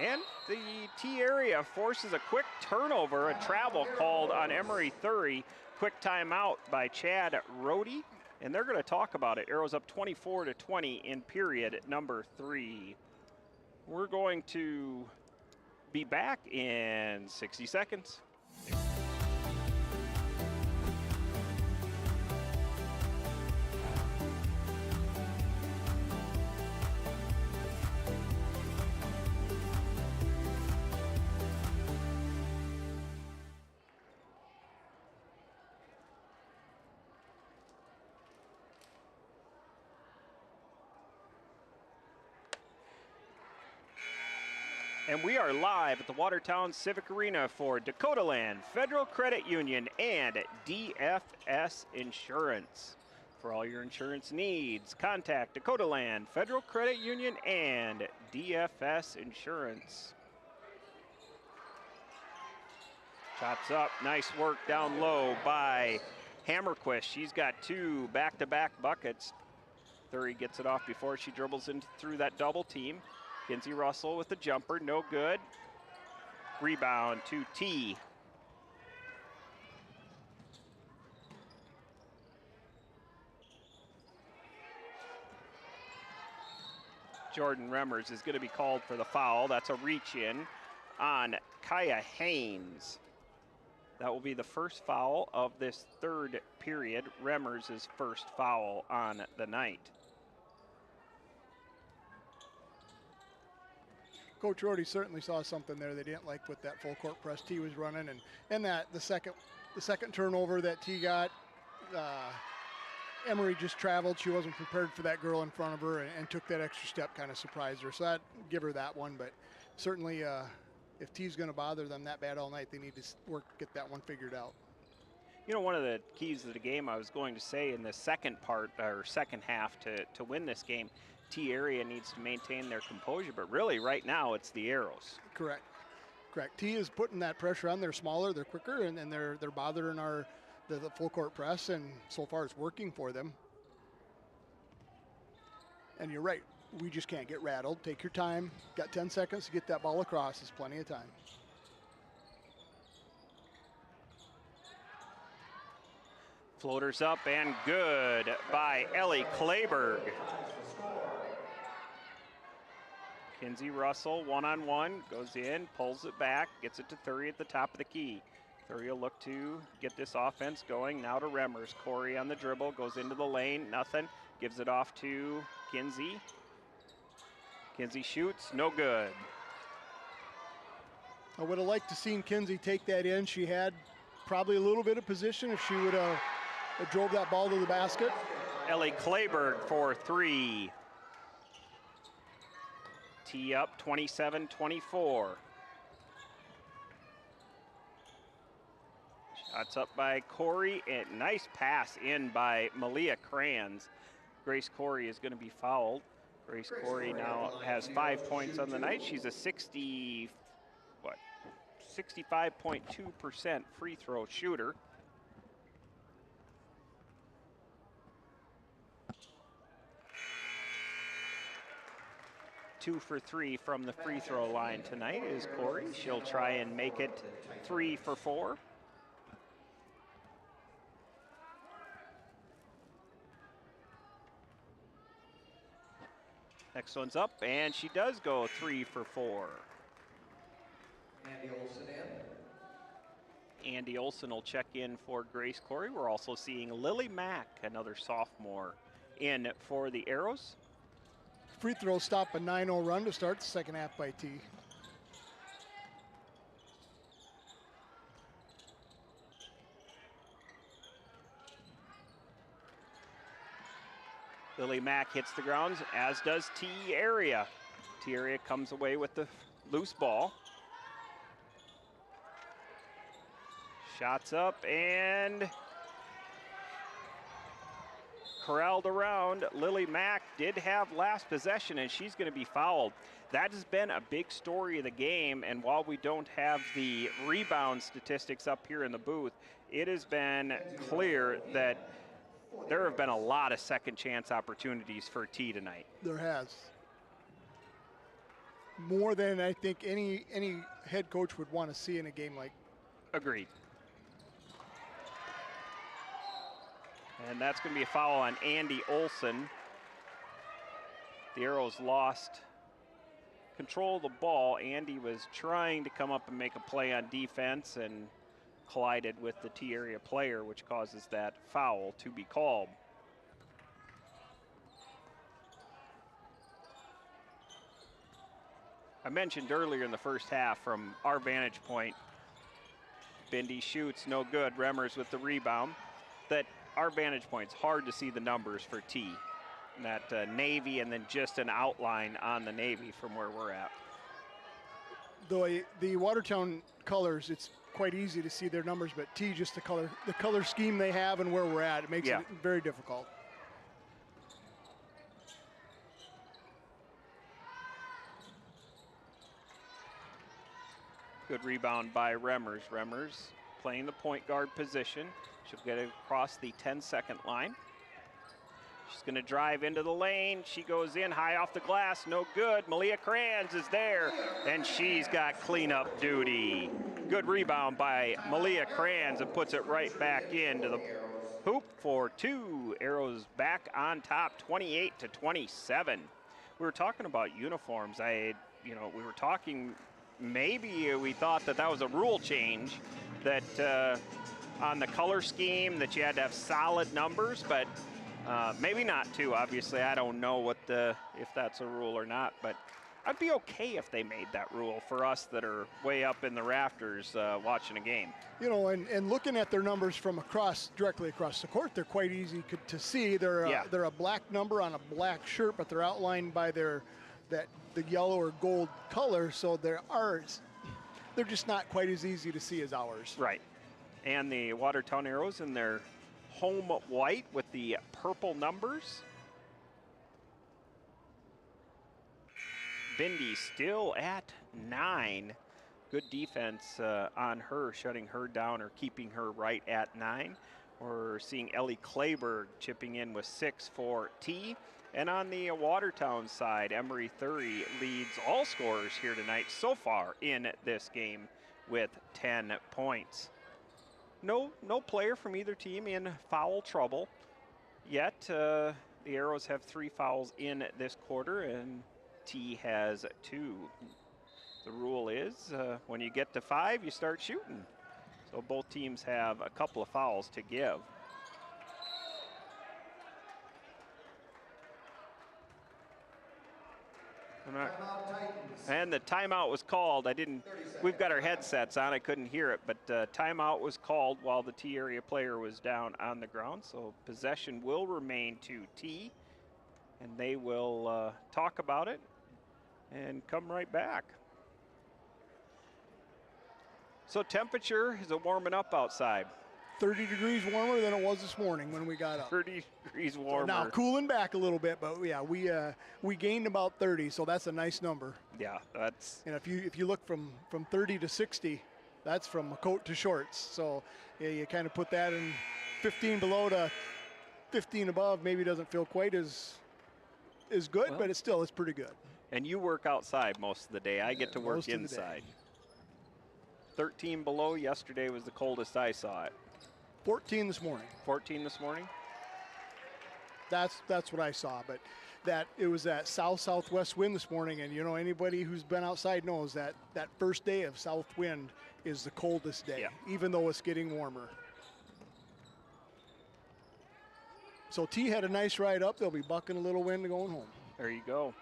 And the T Area forces a quick turnover, a travel called on Emery Thury. Quick timeout by Chad Rohde, and they're going to talk about it. Arrows up 24-20 in period number 3. We're going to be back in 60 seconds. And we are live at the Watertown Civic Arena for Dakota Land, Federal Credit Union, and DFS Insurance. For all your insurance needs, contact Dakota Land, Federal Credit Union, and DFS Insurance. Chops up, nice work down low by Hammerquist. She's got 2 back-to-back buckets. Thury gets it off before she dribbles in through that double team. Kinsey Russell with the jumper, no good. Rebound to T. Jordan Remmers is going to be called for the foul. That's a reach in on Kaya Haynes. That will be the first foul of this third period. Remmers' first foul on the night. Coach Rohde certainly saw something there they didn't like with that full court press T was running, and that the second turnover that T got, Emery just traveled. She wasn't prepared for that girl in front of her and took that extra step, kind of surprised her. So that give her that one, but certainly if T's going to bother them that bad all night, they need to get that one figured out. You know, one of the keys of the game I was going to say in the second part or second half to win this game, T Area needs to maintain their composure, but really right now it's the Arrows. Correct. T is putting that pressure on. They're smaller, they're quicker, and they're bothering the full court press, and so far it's working for them. And you're right, we just can't get rattled. Take your time. Got 10 seconds to get that ball across. There's plenty of time. Floaters up and good by Ellie Kleberg. Kinsey Russell, one-on-one, goes in, pulls it back, gets it to Thury at the top of the key. Thury will look to get this offense going. Now to Remmers. Corey on the dribble, goes into the lane, nothing. Gives it off to Kinsey. Kinsey shoots, no good. I would have liked to seen Kinsey take that in. She had probably a little bit of position if she would have drove that ball to the basket. Ellie Clayberg for 3. Tee up 27-24. Shots up by Corey, and nice pass in by Malia Kranz. Grace Corey is going to be fouled. Grace Corey now has 5 points on the night. She's a 65.2% free throw shooter. Two for 3 from the free throw line tonight is Corey. She'll try and make it 3 for 4. Next one's up, and she does go 3 for 4. Andy Olson in. Andy Olson will check in for Grace Corey. We're also seeing Lily Mack, another sophomore, in for the Arrows. Free throw stop a 9-0 run to start the second half by T. Lily Mack hits the grounds, as does T Area. T Area comes away with the loose ball. Shots up and corralled around. Lily Mack did have last possession, and she's going to be fouled. That has been a big story of the game, and while we don't have the rebound statistics up here in the booth, it has been clear that there have been a lot of second chance opportunities for T tonight. There has. More than I think any head coach would want to see in a game like. Agreed. And that's going to be a foul on Andy Olson. The Arrows lost control of the ball. Andy was trying to come up and make a play on defense and collided with the T Area player, which causes that foul to be called. I mentioned earlier in the first half, from our vantage point, Bindi shoots, no good. Remmers with the rebound. That our vantage point's hard to see the numbers for T. That Navy, and then just an outline on the Navy from where we're at. The Watertown colors, it's quite easy to see their numbers, but T, just the color scheme they have and where we're at, it makes it very difficult. Good rebound by Remmers. Remmers playing the point guard position. She'll get it across the 10-second line. She's going to drive into the lane. She goes in high off the glass, no good. Malia Kranz is there, and she's got cleanup duty. Good rebound by Malia Kranz, and puts it right back into the hoop for 2. Arrows back on top, 28-27. We were talking about uniforms. We were talking, maybe we thought that was a rule change, that on the color scheme that you had to have solid numbers, but maybe not too. Obviously, I don't know if that's a rule or not, but I'd be okay if they made that rule for us that are way up in the rafters watching a game. You know, and looking at their numbers from directly across the court, they're quite easy to see. They're a black number on a black shirt, but they're outlined by the yellow or gold color, so they're just not quite as easy to see as ours. Right. And the Watertown Arrows in their home white with the purple numbers. Bindi still at 9. Good defense on her, shutting her down or keeping her right at 9. We're seeing Ellie Clayberg chipping in with 6 for T. And on the Watertown side, Emery Thury leads all scorers here tonight so far in this game with 10 points. No player from either team in foul trouble yet. The Arrows have 3 fouls in this quarter, and T has 2. The rule is when you get to 5, you start shooting. So both teams have a couple of fouls to give. And the timeout was called. We've got our headsets on, I couldn't hear it, but timeout was called while the T area player was down on the ground. So possession will remain to T, and they will talk about it and come right back. So temperature, is it warming up outside? 30 degrees warmer than it was this morning when we got up. 30 degrees warmer. So now cooling back a little bit, but yeah, we gained about 30, so that's a nice number. Yeah, that's. And if you look from 30 to 60, that's from a coat to shorts. So yeah, you kind of put that in 15 below to 15 above. Maybe doesn't feel quite as good, well, but it's pretty good. And you work outside most of the day. I get to work inside. 13 below yesterday was the coldest I saw it. 14 this morning. 14 this morning? That's what I saw, but it was that southwest wind this morning, and you know, anybody who's been outside knows that first day of south wind is the coldest day, yeah, even though it's getting warmer. So T had a nice ride up. They'll be bucking a little wind going home. There you go.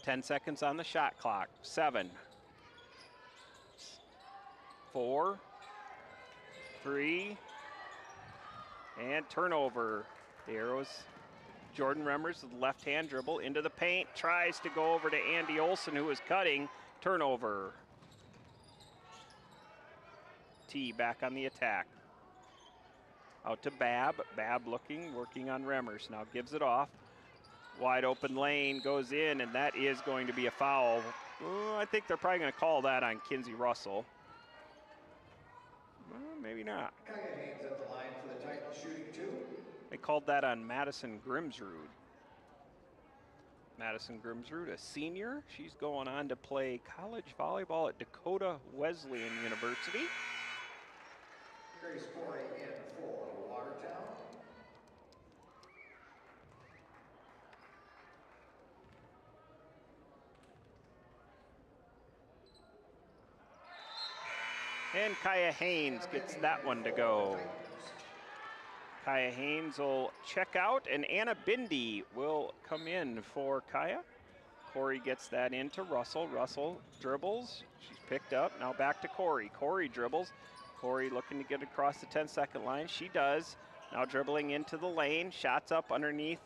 Ten seconds on the shot clock. 7, 4, 3, and turnover. The arrows. Jordan Remmers with the left-hand dribble into the paint, tries to go over to Andy Olson, who is cutting. Turnover. T back on the attack. Out to Babb. Babb working on Remmers. Now gives it off. Wide open lane, goes in, and that is going to be a foul. I think they're probably going to call that on Kinsey Russell. Well, maybe not. Kaya Haynes at the line for the Titans shooting 2. They called that on Madison Grimsrud. Madison Grimsrud, a senior. She's going on to play college volleyball at Dakota Wesleyan University. Grace Corey in for Watertown. And Kaya Haynes gets that one to go. Kaya Haynes will check out, and Anna Bindi will come in for Kaya. Corey gets that into Russell. Russell dribbles. She's picked up. Now back to Corey. Corey dribbles. Corey looking to get across the 10-second line. She does. Now dribbling into the lane. Shots up underneath.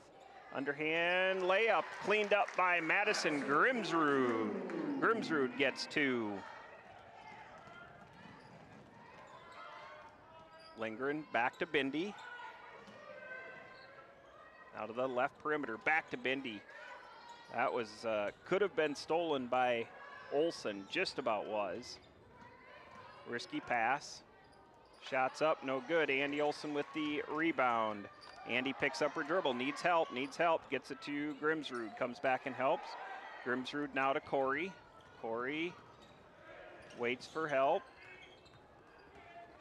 Underhand layup. Cleaned up by Madison Grimsrud. Grimsrud gets 2. Lindgren back to Bindi. Out of the left perimeter, back to Bindi. That was, could have been stolen by Olson, just about was. Risky pass. Shots up, no good. Andy Olson with the rebound. Andy picks up her dribble, needs help, gets it to Grimsrud, comes back and helps. Grimsrud now to Corey. Corey waits for help.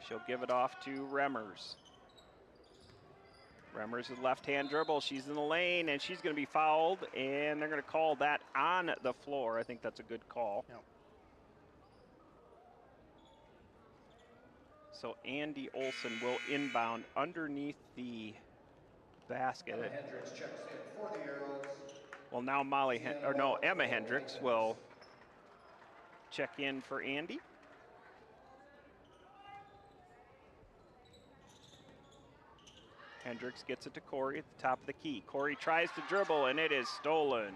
She'll give it off to Remmers. Remmers with left-hand dribble. She's in the lane, and she's going to be fouled, and they're going to call that on the floor. I think that's a good call. Yep. So Andy Olson will inbound underneath the basket. Emma Hendricks checks in for the Arrows. Well, now Emma Hendricks will check in for Andy. Hendricks gets it to Corey at the top of the key. Corey tries to dribble, and it is stolen.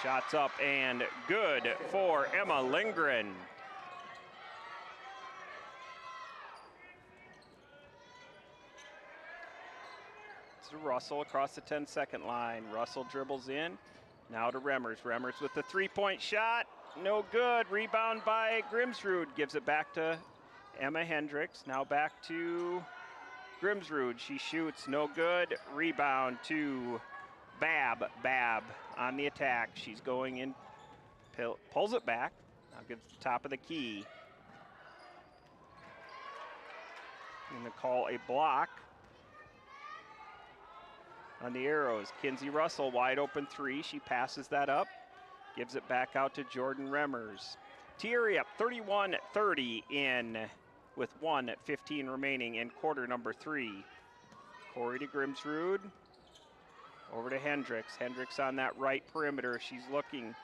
Shots up and good for Emma Lindgren. To Russell across the 10-second line. Russell dribbles in. Now to Remmers. Remmers with the three-point shot. No good. Rebound by Grimsrud. Gives it back to Emma Hendricks. Now back to Grimsrud. She shoots. No good. Rebound to Babb. Babb on the attack. She's going in. Pulls it back. Now gives the top of the key. I'm going to call a block. on the Arrows. Kinsey Russell, wide open three. She passes that up, gives it back out to Jordan Remmers. Thierry up 31-30 in with 1:15 remaining in quarter number 3. Corey to Grimsrud. Over to Hendricks. Hendricks on that right perimeter. She's looking.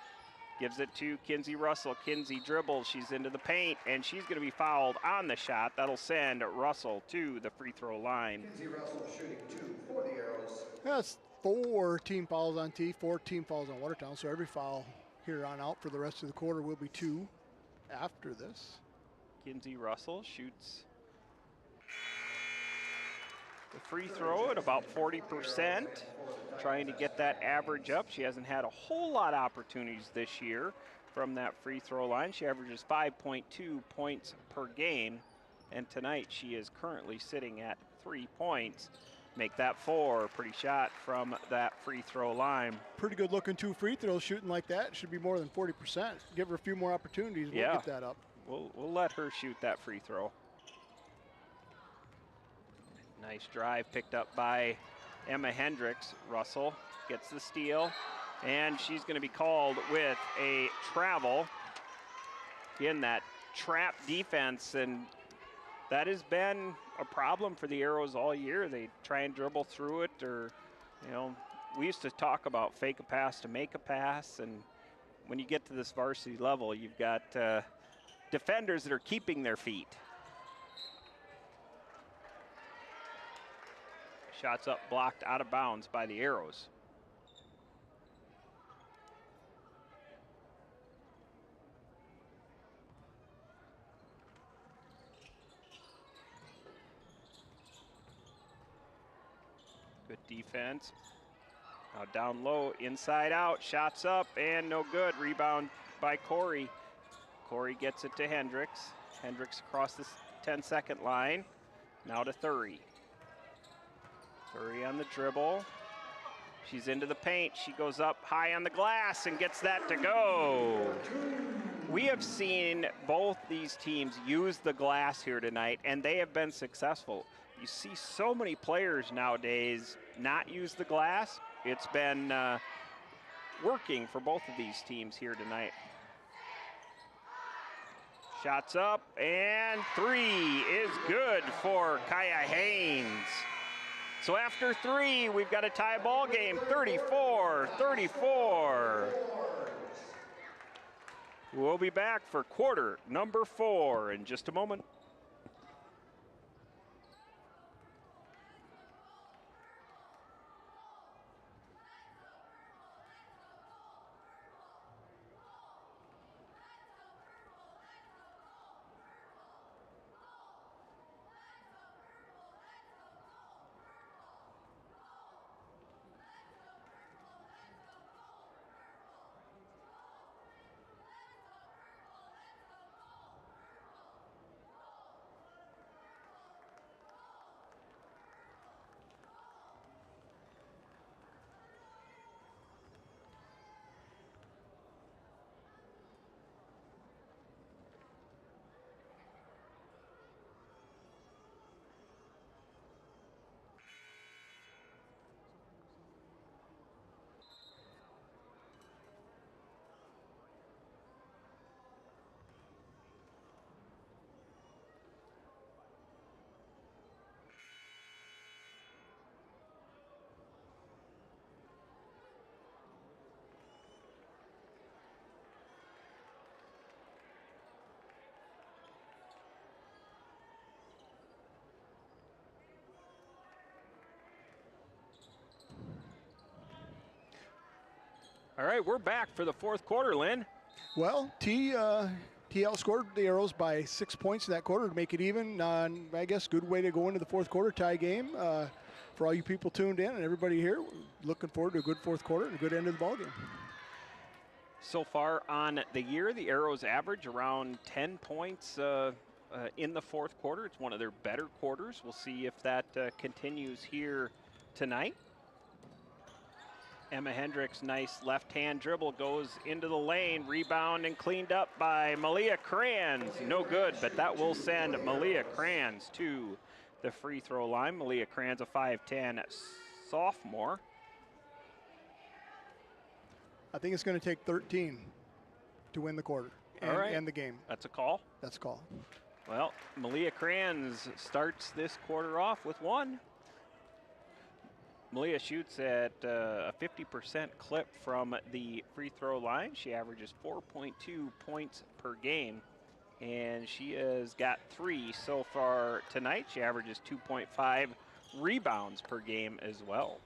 Gives it to Kinsey Russell. Kinsey dribbles. She's into the paint, and she's going to be fouled on the shot. That'll send Russell to the free throw line. Kinsey Russell shooting 2 for the Arrows. That's 4 team fouls on T, 4 team fouls on Watertown. So every foul here on out for the rest of the quarter will be 2 after this. Kinsey Russell shoots the free throw at about 40%, trying to get that average up. She hasn't had a whole lot of opportunities this year from that free throw line. She averages 5.2 points per game, and tonight she is currently sitting at 3 points. Make that 4. Pretty shot from that free throw line. Pretty good looking 2 free throws shooting like that. Should be more than 40%. Give her a few more opportunities. We'll get that up. We'll let her shoot that free throw. Nice drive picked up by Emma Hendricks. Russell gets the steal, and she's going to be called with a travel in that trap defense, and that has been a problem for the Arrows all year. They try and dribble through it, or, you know, we used to talk about fake a pass to make a pass, and when you get to this varsity level, you've got defenders that are keeping their feet. Shots up, blocked out of bounds by the Arrows. Good defense. Now down low, inside out, shots up, and no good. Rebound by Corey. Corey gets it to Hendricks. Hendricks across the 10-second line. Now to Thury. Thury on the dribble. She's into the paint. She goes up high on the glass and gets that to go. We have seen both these teams use the glass here tonight, and they have been successful. You see so many players nowadays not use the glass. It's been working for both of these teams here tonight. Shots up, and 3 is good for Kaya Haynes. So after 3, we've got a tie ball game, 34-34. We'll be back for quarter number 4 in just a moment. All right, we're back for the 4th quarter, Lynn. Well, T outscored the Arrows by 6 points in that quarter to make it even. I guess good way to go into the 4th quarter tie game. For all you people tuned in and everybody here, looking forward to a good 4th quarter and a good end of the ballgame. So far on the year, the Arrows average around 10 points in the 4th quarter. It's one of their better quarters. We'll see if that continues here tonight. Emma Hendricks, nice left-hand dribble, goes into the lane, rebound and cleaned up by Malia Kranz. No good, but that will send Malia Kranz to the free throw line. Malia Kranz, a 5'10" sophomore. I think it's going to take 13 to win the quarter and, All right. and the game. That's a call. That's a call. Well, Malia Kranz starts this quarter off with 1. Malia shoots at a 50% clip from the free throw line. She averages 4.2 points per game, and she has got 3 so far tonight. She averages 2.5 rebounds per game as well.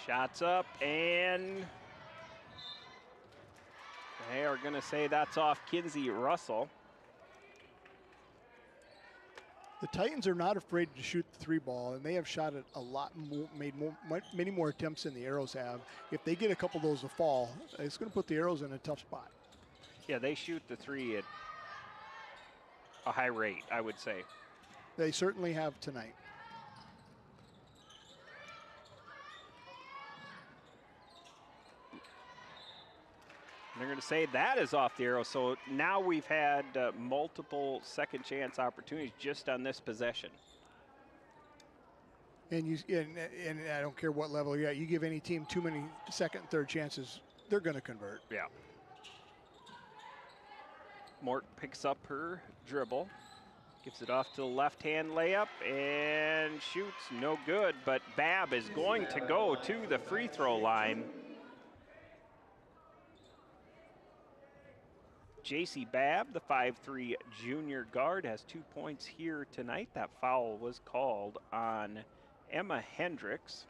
Shots up, and they are going to say that's off Kinsey Russell. The Titans are not afraid to shoot the 3 ball, and they have shot it a lot more, many more attempts than the Arrows have. If they get a couple of those to fall, it's going to put the Arrows in a tough spot. Yeah, they shoot the 3 at a high rate, I would say. They certainly have tonight. They're going to say that is off the arrow. So now we've had multiple second chance opportunities just on this possession. And I don't care what level you're at. You give any team too many second and third chances, they're going to convert. Yeah. Mort picks up her dribble, gives it off to the left-hand layup, and shoots. No good, but Babb is going to go to the free throw line. J.C. Babb, the 5'3" junior guard, has 2 points here tonight. That foul was called on Emma Hendricks.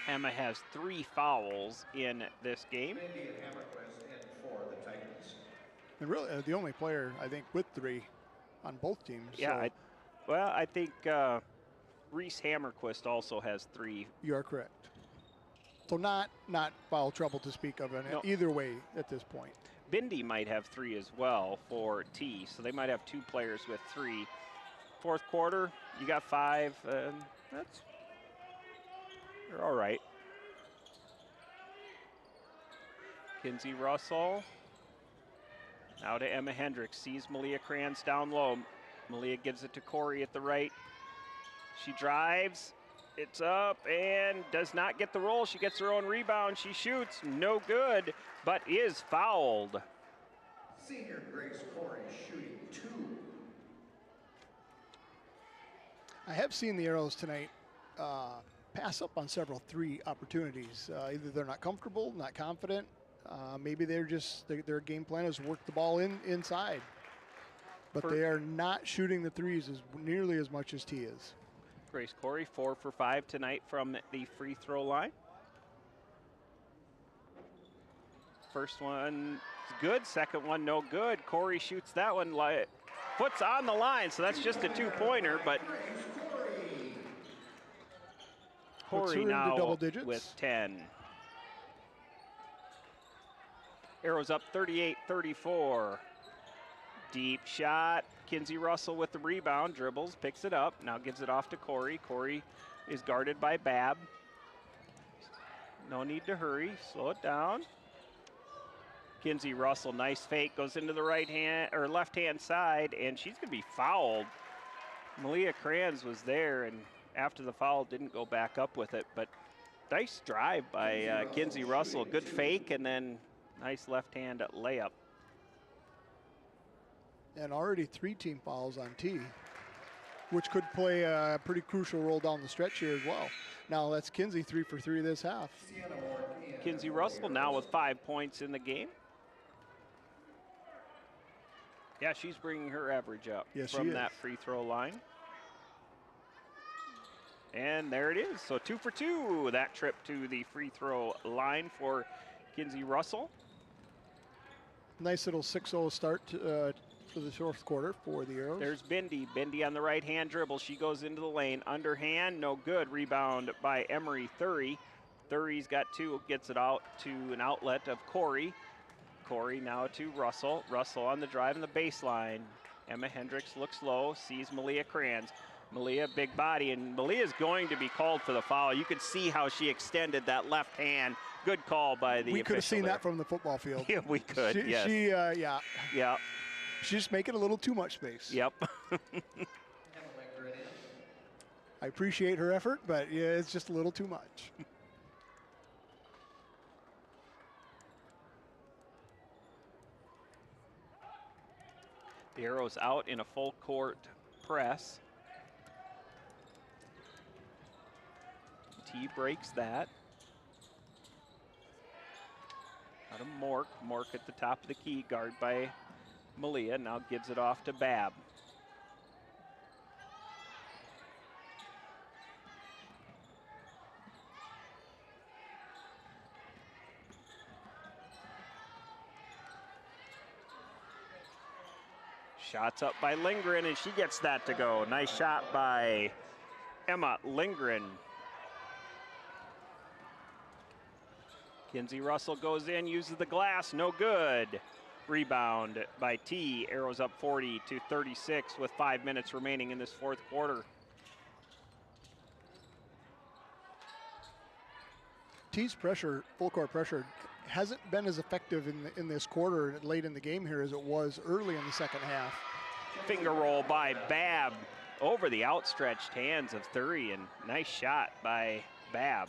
Emma has 3 fouls in this game. And really, the only player, I think, with 3 on both teams. Yeah, so I think Reese Hammerquist also has 3. You are correct. So not foul trouble to speak of in either way at this point. Bindi might have 3 as well for T, so they might have 2 players with 3. Fourth quarter, you got 5, and you're all right. Kinsey Russell, now to Emma Hendricks, sees Malia Kranz down low. Malia gives it to Corey at the right. She drives, it's up, and does not get the roll. She gets her own rebound, she shoots, no good, but is fouled. Senior Grace Corey shooting 2. I have seen the Arrows tonight pass up on several 3 opportunities. Either they're not comfortable, not confident. Maybe they're just, their game plan is work the ball inside. But they are not shooting the 3s nearly as much as T is. Grace Corey, 4 for 5 tonight from the free throw line. First one is good, second one no good. Corey shoots that one, foot's on the line, so that's just a 2-pointer, but Corey now double digits with 10. Arrows up 38-34. Deep shot. Kinsey Russell with the rebound, dribbles, picks it up, now gives it off to Corey. Corey is guarded by Babb. No need to hurry, slow it down. Kinsey Russell, nice fake, goes into the left-hand side, and she's gonna be fouled. Malia Kranz was there, and after the foul, didn't go back up with it, but nice drive by Kinsey Russell. Good fake, and then nice left-hand layup. And already 3 team fouls on T, which could play a pretty crucial role down the stretch here as well. Now that's Kinsey 3 for 3 this half. Kinsey Russell now with 5 points in the game. Yeah, she's bringing her average up from that free throw line. And there it is, so 2 for 2, that trip to the free throw line for Kinsey Russell. Nice little 6-0 start for the fourth quarter for the Arrows. There's Bindi. Bindi on the right-hand dribble. She goes into the lane. Underhand, no good. Rebound by Emery Thury. Thury's got 2, gets it out to an outlet of Corey. Corey now to Russell. Russell on the drive in the baseline. Emma Hendricks looks low, sees Malia Kranz. Malia, big body, and Malia's going to be called for the foul. You could see how she extended that left hand. Good call by the official. We could have seen there. that from the football field. Yeah, we could, yes. Yeah. She's just making a little too much space. Yep. I appreciate her effort, but yeah, it's just a little too much. The Arrows out in a full court press. T breaks that. Out of Mork. Mork at the top of the key, guard by Malia. Now gives it off to Babb. Shots up by Lindgren, and she gets that to go. Nice shot by Emma Lindgren. Kinsey Russell goes in, uses the glass, no good. Rebound by T. Arrows up 40-36 with 5 minutes remaining in this fourth quarter. T's pressure, full court pressure, hasn't been as effective in this quarter late in the game here as it was early in the second half. Finger roll by Babb over the outstretched hands of Thury, and nice shot by Babb.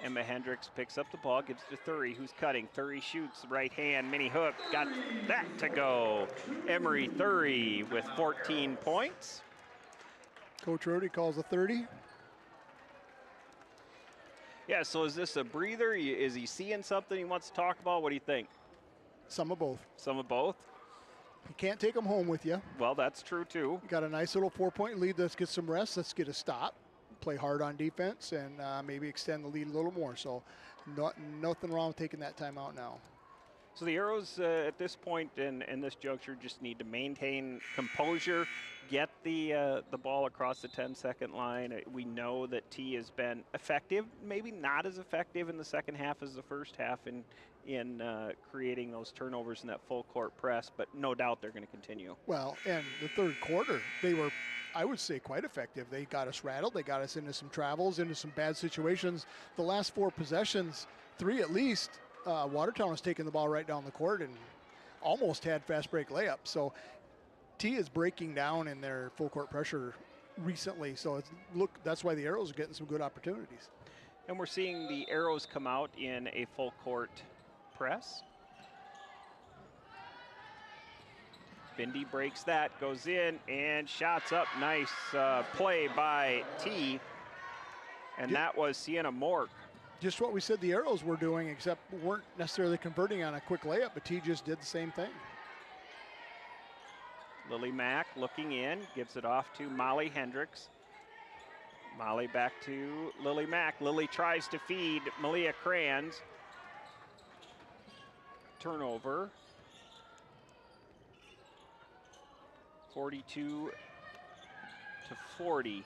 Emma Hendricks picks up the ball, gives it to Thury, who's cutting. Thury shoots, right hand, mini hook, got that to go. Emery Thury with 14 points. Coach Rody calls a 30. Yeah, so is this a breather? Is he seeing something he wants to talk about? What do you think? Some of both. Some of both? You can't take them home with you. Well, that's true too. You got a nice little 4-point lead. Let's get some rest. Let's get a stop. Play hard on defense and maybe extend the lead a little more. So nothing wrong with taking that time out now. So the Arrows at this point in this juncture just need to maintain composure, get the ball across the 10-second line. We know that T has been effective, maybe not as effective in the second half as the first half in creating those turnovers in that full court press, but no doubt they're going to continue. Well, and the third quarter, they were, I would say, quite effective. They got us rattled. They got us into some travels, into some bad situations. The last 4 possessions, 3 at least, Watertown was taking the ball right down the court and almost had fast break layups. So T is breaking down in their full court pressure recently. So that's why the Arrows are getting some good opportunities. And we're seeing the Arrows come out in a full court press. Bindi breaks that, goes in, and shots up. Nice play by T. And that was Sienna Mork. Just what we said the Arrows were doing, except weren't necessarily converting on a quick layup, but T just did the same thing. Lily Mack looking in, gives it off to Molly Hendricks. Molly back to Lily Mack. Lily tries to feed Malia Kranz. Turnover. 42-40.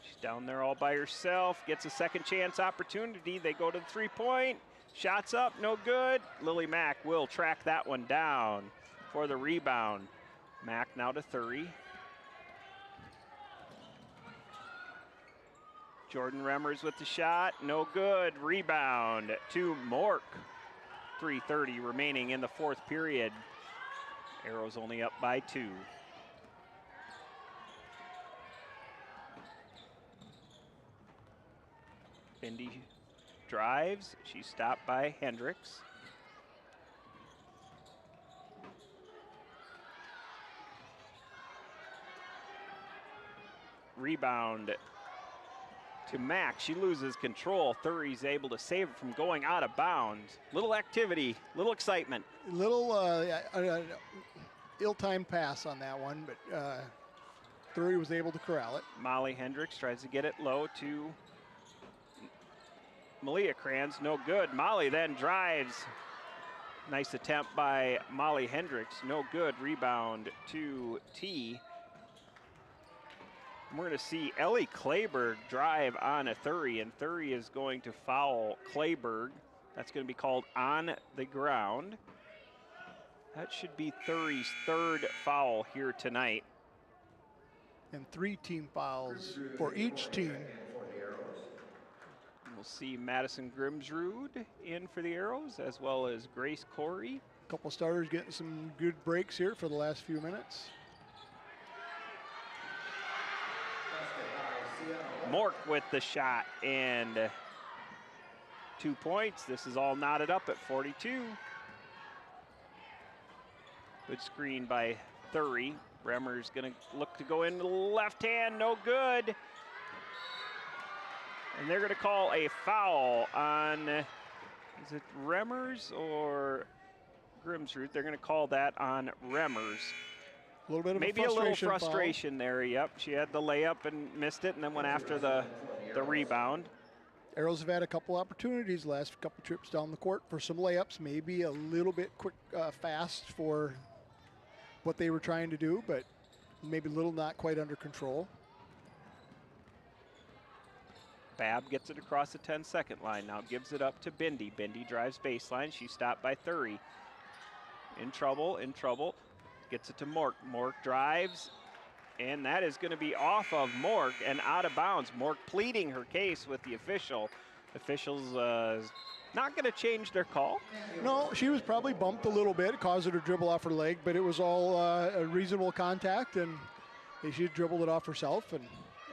She's down there all by herself, gets a second chance opportunity. They go to the 3-point. Shots up, no good. Lily Mack will track that one down for the rebound. Mack now to Thury. Jordan Remmers with the shot, no good. Rebound to Mork. 3:30 remaining in the fourth period. Arrows only up by 2. Bindi drives, she's stopped by Hendricks. Rebound to Mack. She loses control. Thury's able to save it from going out of bounds. Little activity, little excitement. Little ill-timed pass on that one, but Thury was able to corral it. Molly Hendricks tries to get it low to Malia Kranz, no good. Molly then drives. Nice attempt by Molly Hendricks, no good. Rebound to T. We're going to see Ellie Clayberg drive on a Thury, and Thury is going to foul Clayberg. That's going to be called on the ground. That should be Thury's 3rd foul here tonight. And 3 team fouls for each team. We'll see Madison Grimsrud in for the Arrows, as well as Grace Corey. A couple starters getting some good breaks here for the last few minutes. Mork with the shot, and 2 points. This is all knotted up at 42. Good screen by Thury. Bremer's gonna look to go into the left hand, no good. And they're gonna call a foul on, is it Remmers or Grimsrud? They're gonna call that on Remmers. A little bit of maybe a little frustration there. Yep, she had the layup and missed it, and then went after the rebound. Arrows have had a couple opportunities last couple trips down the court for some layups, maybe a little bit quick, fast for what they were trying to do, but maybe a little not quite under control. Babb gets it across the 10-second line. Now gives it up to Bindi. Bindi drives baseline. She's stopped by Thury. In trouble, in trouble. Gets it to Mork. Mork drives, and that is going to be off of Mork and out of bounds. Mork pleading her case with the official. Officials not going to change their call. No, she was probably bumped a little bit, caused her to dribble off her leg, but it was all a reasonable contact, and she dribbled it off herself, and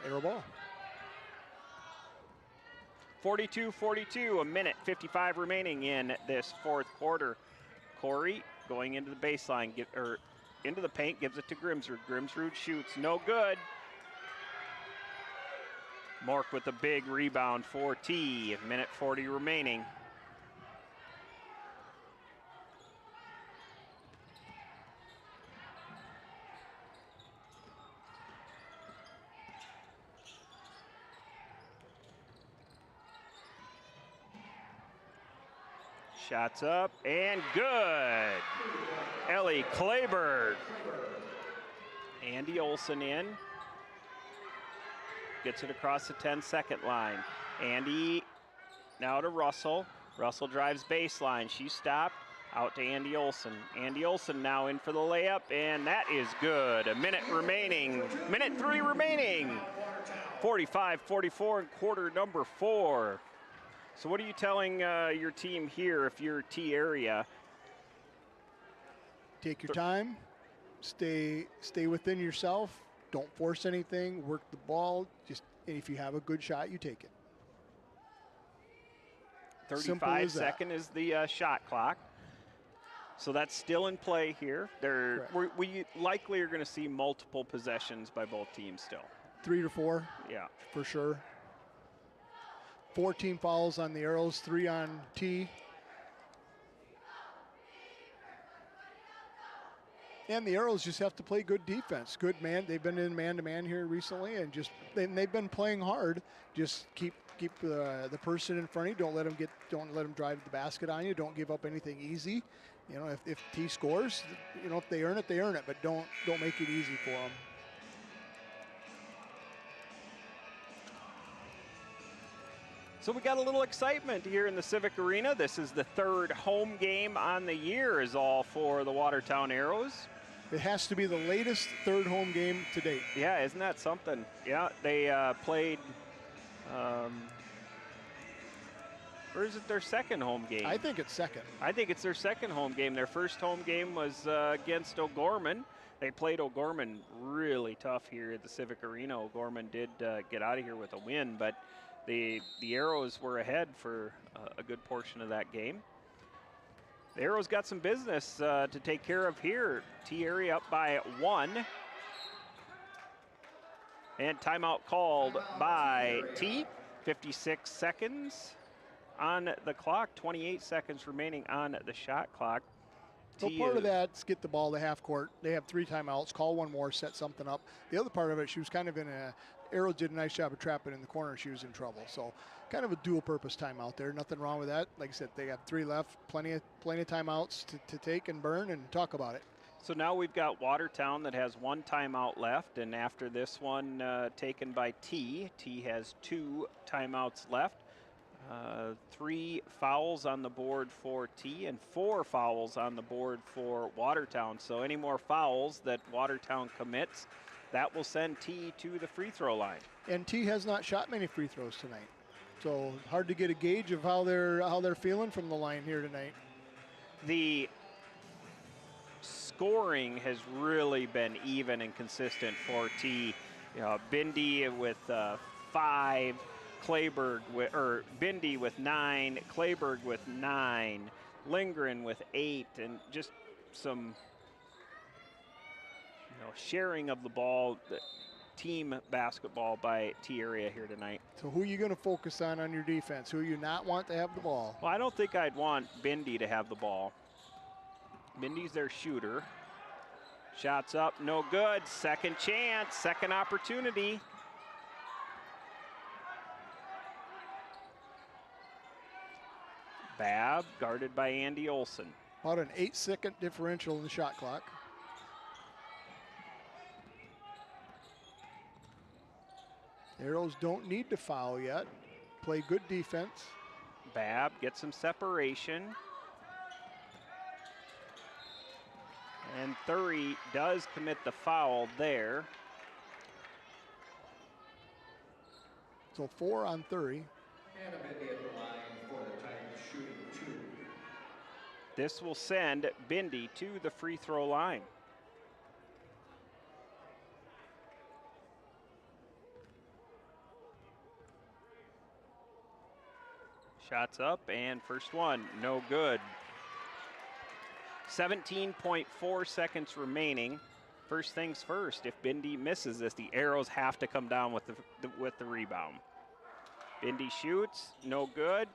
arrow ball. 42-42, a minute 55 remaining in this fourth quarter. Corey going into the baseline, into the paint, gives it to Grimsrud. Grimsrud shoots, no good. Mork with a big rebound for T. Minute 40 remaining. Shots up and good. Ellie Kleberg. Andy Olson in. Gets it across the 10-second line. Andy now to Russell. Russell drives baseline. She's stopped. Out to Andy Olson. Andy Olson now in for the layup, and that is good. A minute remaining. Minute 3 remaining. 45-44 in quarter number 4. So what are you telling your team here if you're T area? Take your time, stay within yourself, don't force anything, work the ball, and if you have a good shot, you take it. 35 seconds is the shot clock. So that's still in play here. We likely are going to see multiple possessions by both teams still. 3 to 4. Yeah. For sure. 14 fouls on the Arrows, 3 on T. And the Arrows just have to play good defense. Good man. They've been in man-to-man here recently, and they've been playing hard. Just keep the person in front of you. Don't let them drive the basket on you. Don't give up anything easy. You know, if T scores, you know, if they earn it, they earn it. But don't make it easy for them. So we got a little excitement here in the Civic Arena. This is the 3rd home game on the year is all for the Watertown Arrows. It has to be the latest 3rd home game to date. Yeah, isn't that something? Yeah, they played, or is it their 2nd home game? I think it's 2nd. I think it's their 2nd home game. Their first home game was against O'Gorman. They played O'Gorman really tough here at the Civic Arena. O'Gorman did get out of here with a win, but the Arrows were ahead for a good portion of that game. The Arrows got some business to take care of here. T area up by 1. And timeout called by T. 56 seconds on the clock, 28 seconds remaining on the shot clock. So part of that's get the ball to half court. They have 3 timeouts, call one more, set something up. The other part of it, she was kind of in Arrows did a nice job of trapping in the corner. She was in trouble. So kind of a dual purpose timeout there. Nothing wrong with that. Like I said, they got 3 left, plenty of timeouts to take and burn and talk about it. So now we've got Watertown that has 1 timeout left, and after this one taken by T has 2 timeouts left. 3 fouls on the board for T and 4 fouls on the board for Watertown. So any more fouls that Watertown commits, that will send T to the free throw line. And T has not shot many free throws tonight. So hard to get a gauge of how they're feeling from the line here tonight. The scoring has really been even and consistent for T. You know, Bindi with 5, Bindi with 9, Clayburg with 9, Lindgren with 8, and just some sharing of the ball, the team basketball by T area here tonight. So who are you going to focus on your defense? Who you not want to have the ball? Well, I don't think I'd want Bindi to have the ball. Bindi's their shooter. Shots up, no good. Second chance, second opportunity. Babb guarded by Andy Olson. About an 8-second differential in the shot clock. Arrows don't need to foul yet. Play good defense. Babb gets some separation. And Thury does commit the foul there. So 4 on Thury. And a Bindi at the line for the Titans shooting 2. This will send Bindi to the free throw line. Shots up, and first one, no good. 17.4 seconds remaining. First things first, if Bindi misses this, the arrows have to come down with the rebound. Bindi shoots, no good.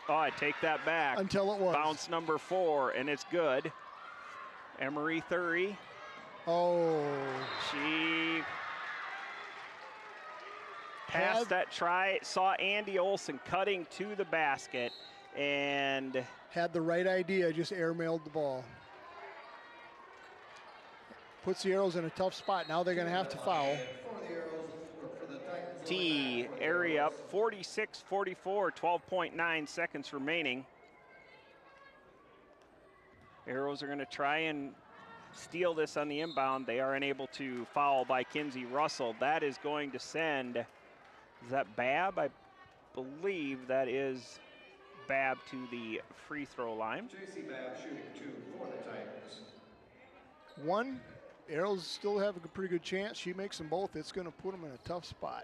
Oh, I take that back. Until it was. Bounce number 4, and it's good. Emery Thury. Oh. She passed that try, saw Andy Olson cutting to the basket, and had the right idea, just airmailed the ball. Puts the Arrows in a tough spot. Now they're going to have to foul. T, area up, 46-44, 12.9 seconds remaining. Arrows are going to try and steal this on the inbound. They are unable to foul by Kinsey Russell. That is going to send, is that Babb? I believe that is Babb to the free throw line. J.C. Babb shooting 2 for the Titans. 1, Arrows still have a pretty good chance. She makes them both. It's going to put them in a tough spot.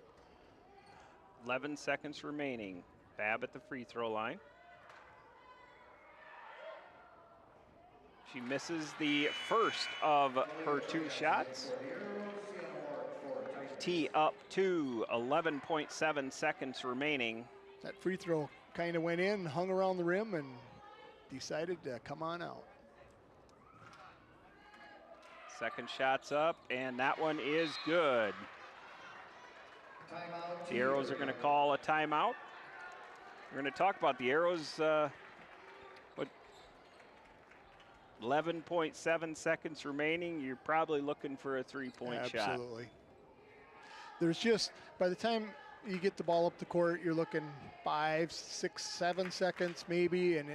11 seconds remaining. Babb at the free throw line. She misses the first of her 2 shots. T up 2, 11.7 seconds remaining. That free throw kind of went in, hung around the rim, and decided to come on out. Second shot's up, and that one is good. Timeout. The Arrows are going to call a timeout. We're going to talk about the Arrows, 11.7 seconds remaining. You're probably looking for a 3-point shot. Absolutely. There's just, by the time you get the ball up the court, you're looking 5, 6, 7 seconds maybe, and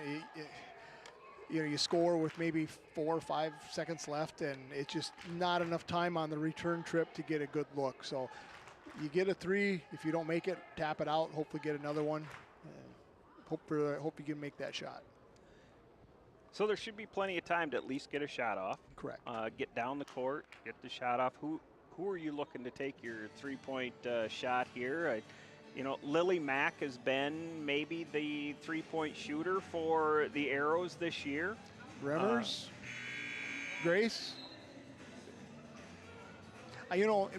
you score with maybe 4 or 5 seconds left, and it's just not enough time on the return trip to get a good look. So you get a 3. If you don't make it, tap it out. Hopefully get another one. Hope you can make that shot. So there should be plenty of time to at least get a shot off. Correct. Get down the court, get the shot off. Who are you looking to take your 3-point shot here? Lily Mack has been maybe the 3-point shooter for the Arrows this year. Remmers, Grace.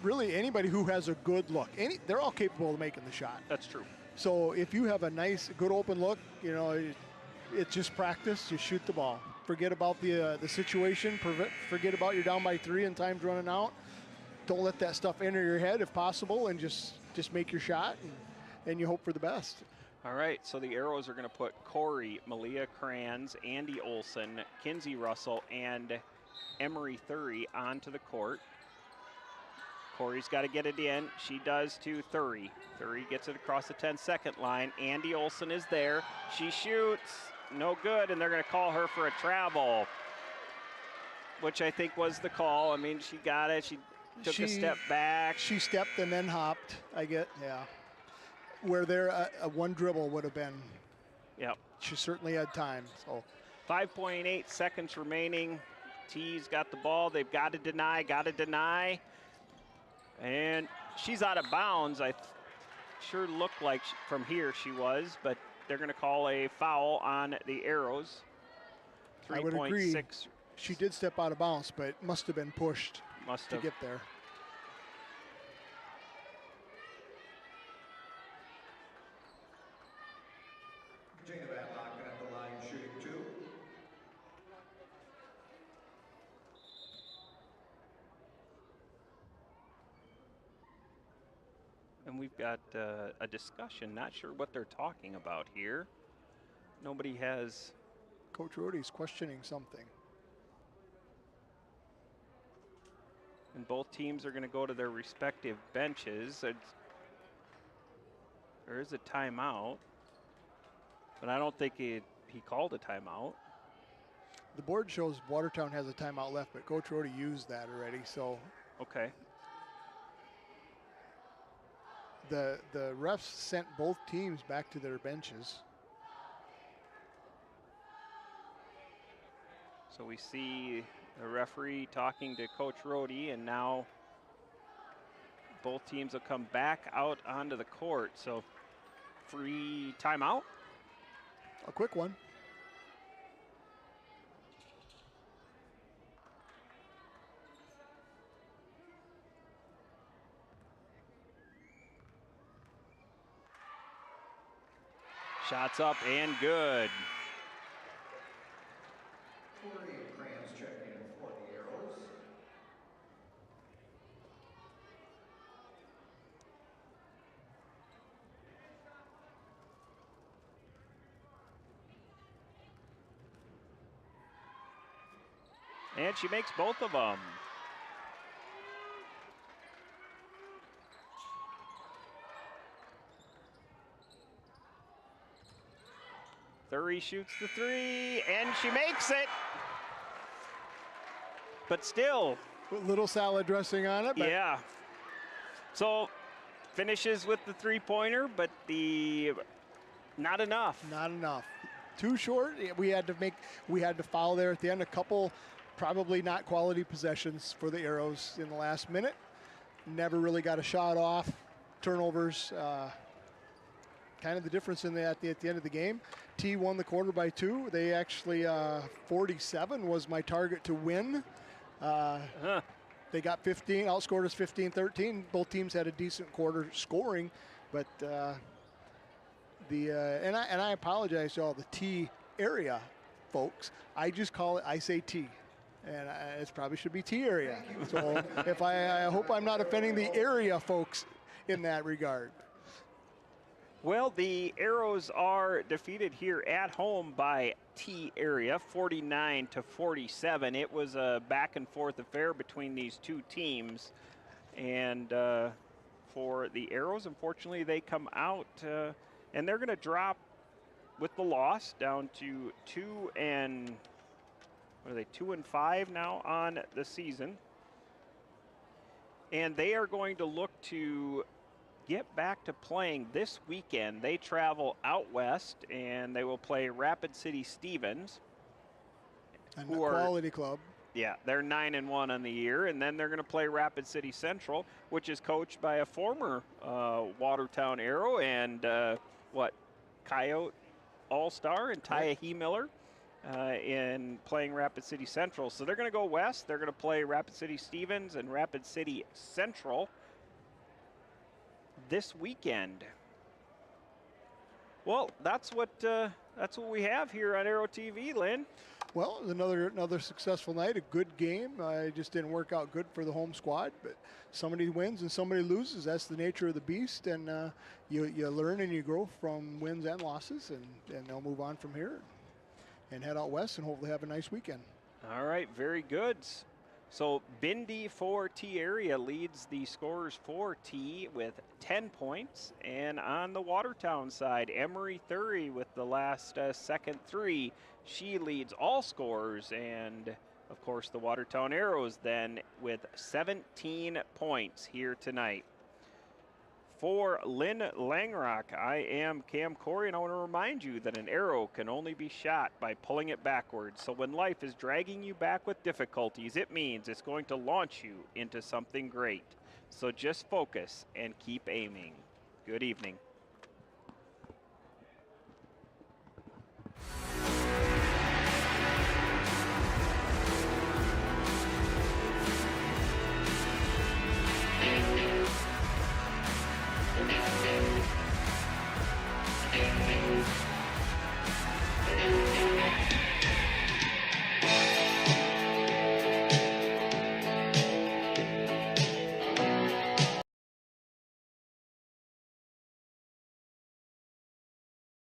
Really anybody who has a good look, they're all capable of making the shot. That's true. So if you have a nice, good open look, it's just practice. Just shoot the ball. Forget about the situation. Forget about you're down by 3 and time's running out. Don't let that stuff enter your head if possible, and just make your shot, and you hope for the best. All right, so the Arrows are going to put Corey, Malia Kranz, Andy Olson, Kinsey Russell, and Emery Thury onto the court. Corey's got to get it in. She does to Thury. Thury gets it across the 10-second line. Andy Olson is there. She shoots. No good, and they're going to call her for a travel, which I think was the call. I mean, she got it. She took a step back. She stepped and then hopped, yeah. Where there, a one dribble would have been. Yep. She certainly had time. So 5.8 seconds remaining. T's got the ball. They've got to deny. And she's out of bounds. Sure looked like from here she was, but they're going to call a foul on the Arrows. I would agree. She did step out of bounds, but must have been pushed to get there. Virginia Matlock at the line shooting 2. And we've got a discussion. Not sure what they're talking about here. Nobody has. Coach Rohde's questioning something. And both teams are going to go to their respective benches. There is a timeout, but I don't think he called a timeout. The board shows Watertown has a timeout left, but Coach Rohde used that already, so. Okay. The refs sent both teams back to their benches. So we see the referee talking to Coach Rohde, and now both teams will come back out onto the court. So free timeout. A quick one. Shots up and good. Corey Kranz checking in for the Arrows. And she makes both of them. Thury shoots the three, and she makes it. But still. A little salad dressing on it. But yeah. So finishes with the three-pointer, but not enough. Not enough. Too short. We had to foul there at the end. A couple probably not quality possessions for the Arrows in the last minute. Never really got a shot off. Turnovers. Kind of the difference in at the end of the game. T won the quarter by 2. They actually 47 was my target to win. They got 15, outscored us 15-13. Both teams had a decent quarter scoring, but and I apologize to all the T area folks. I just call it, I say T. And it probably should be T area. So I hope I'm not offending the area folks in that regard. Well, the Arrows are defeated here at home by T area, 49-47. It was a back and forth affair between these two teams. And for the Arrows, unfortunately, they come out and they're going to drop with the loss down to 2-5 now on the season. And they are going to look to get back to playing this weekend. They travel out west and they will play Rapid City Stevens. And a quality club. Yeah, they're 9-1 on the year, and then they're going to play Rapid City Central, which is coached by a former Watertown Arrow and Coyote All-Star and Taya Miller in playing Rapid City Central. So they're going to go west. They're going to play Rapid City Stevens and Rapid City Central this weekend. Well, that's what we have here on Arrow TV, Lynn. Well, another successful night, a good game. It just didn't work out good for the home squad, but somebody wins and somebody loses. That's the nature of the beast, and you learn and you grow from wins and losses, and they'll move on from here and head out west and hopefully have a nice weekend. All right, very good. So Bindi for T area leads the scorers for T with 10 points. And on the Watertown side, Emery Thury with the last second three. She leads all scorers. And, of course, the Watertown Arrows then with 17 points here tonight. For Lynn Langrock, I am Cam Corey, and I want to remind you that an arrow can only be shot by pulling it backwards. So when life is dragging you back with difficulties, it means it's going to launch you into something great. So just focus and keep aiming. Good evening.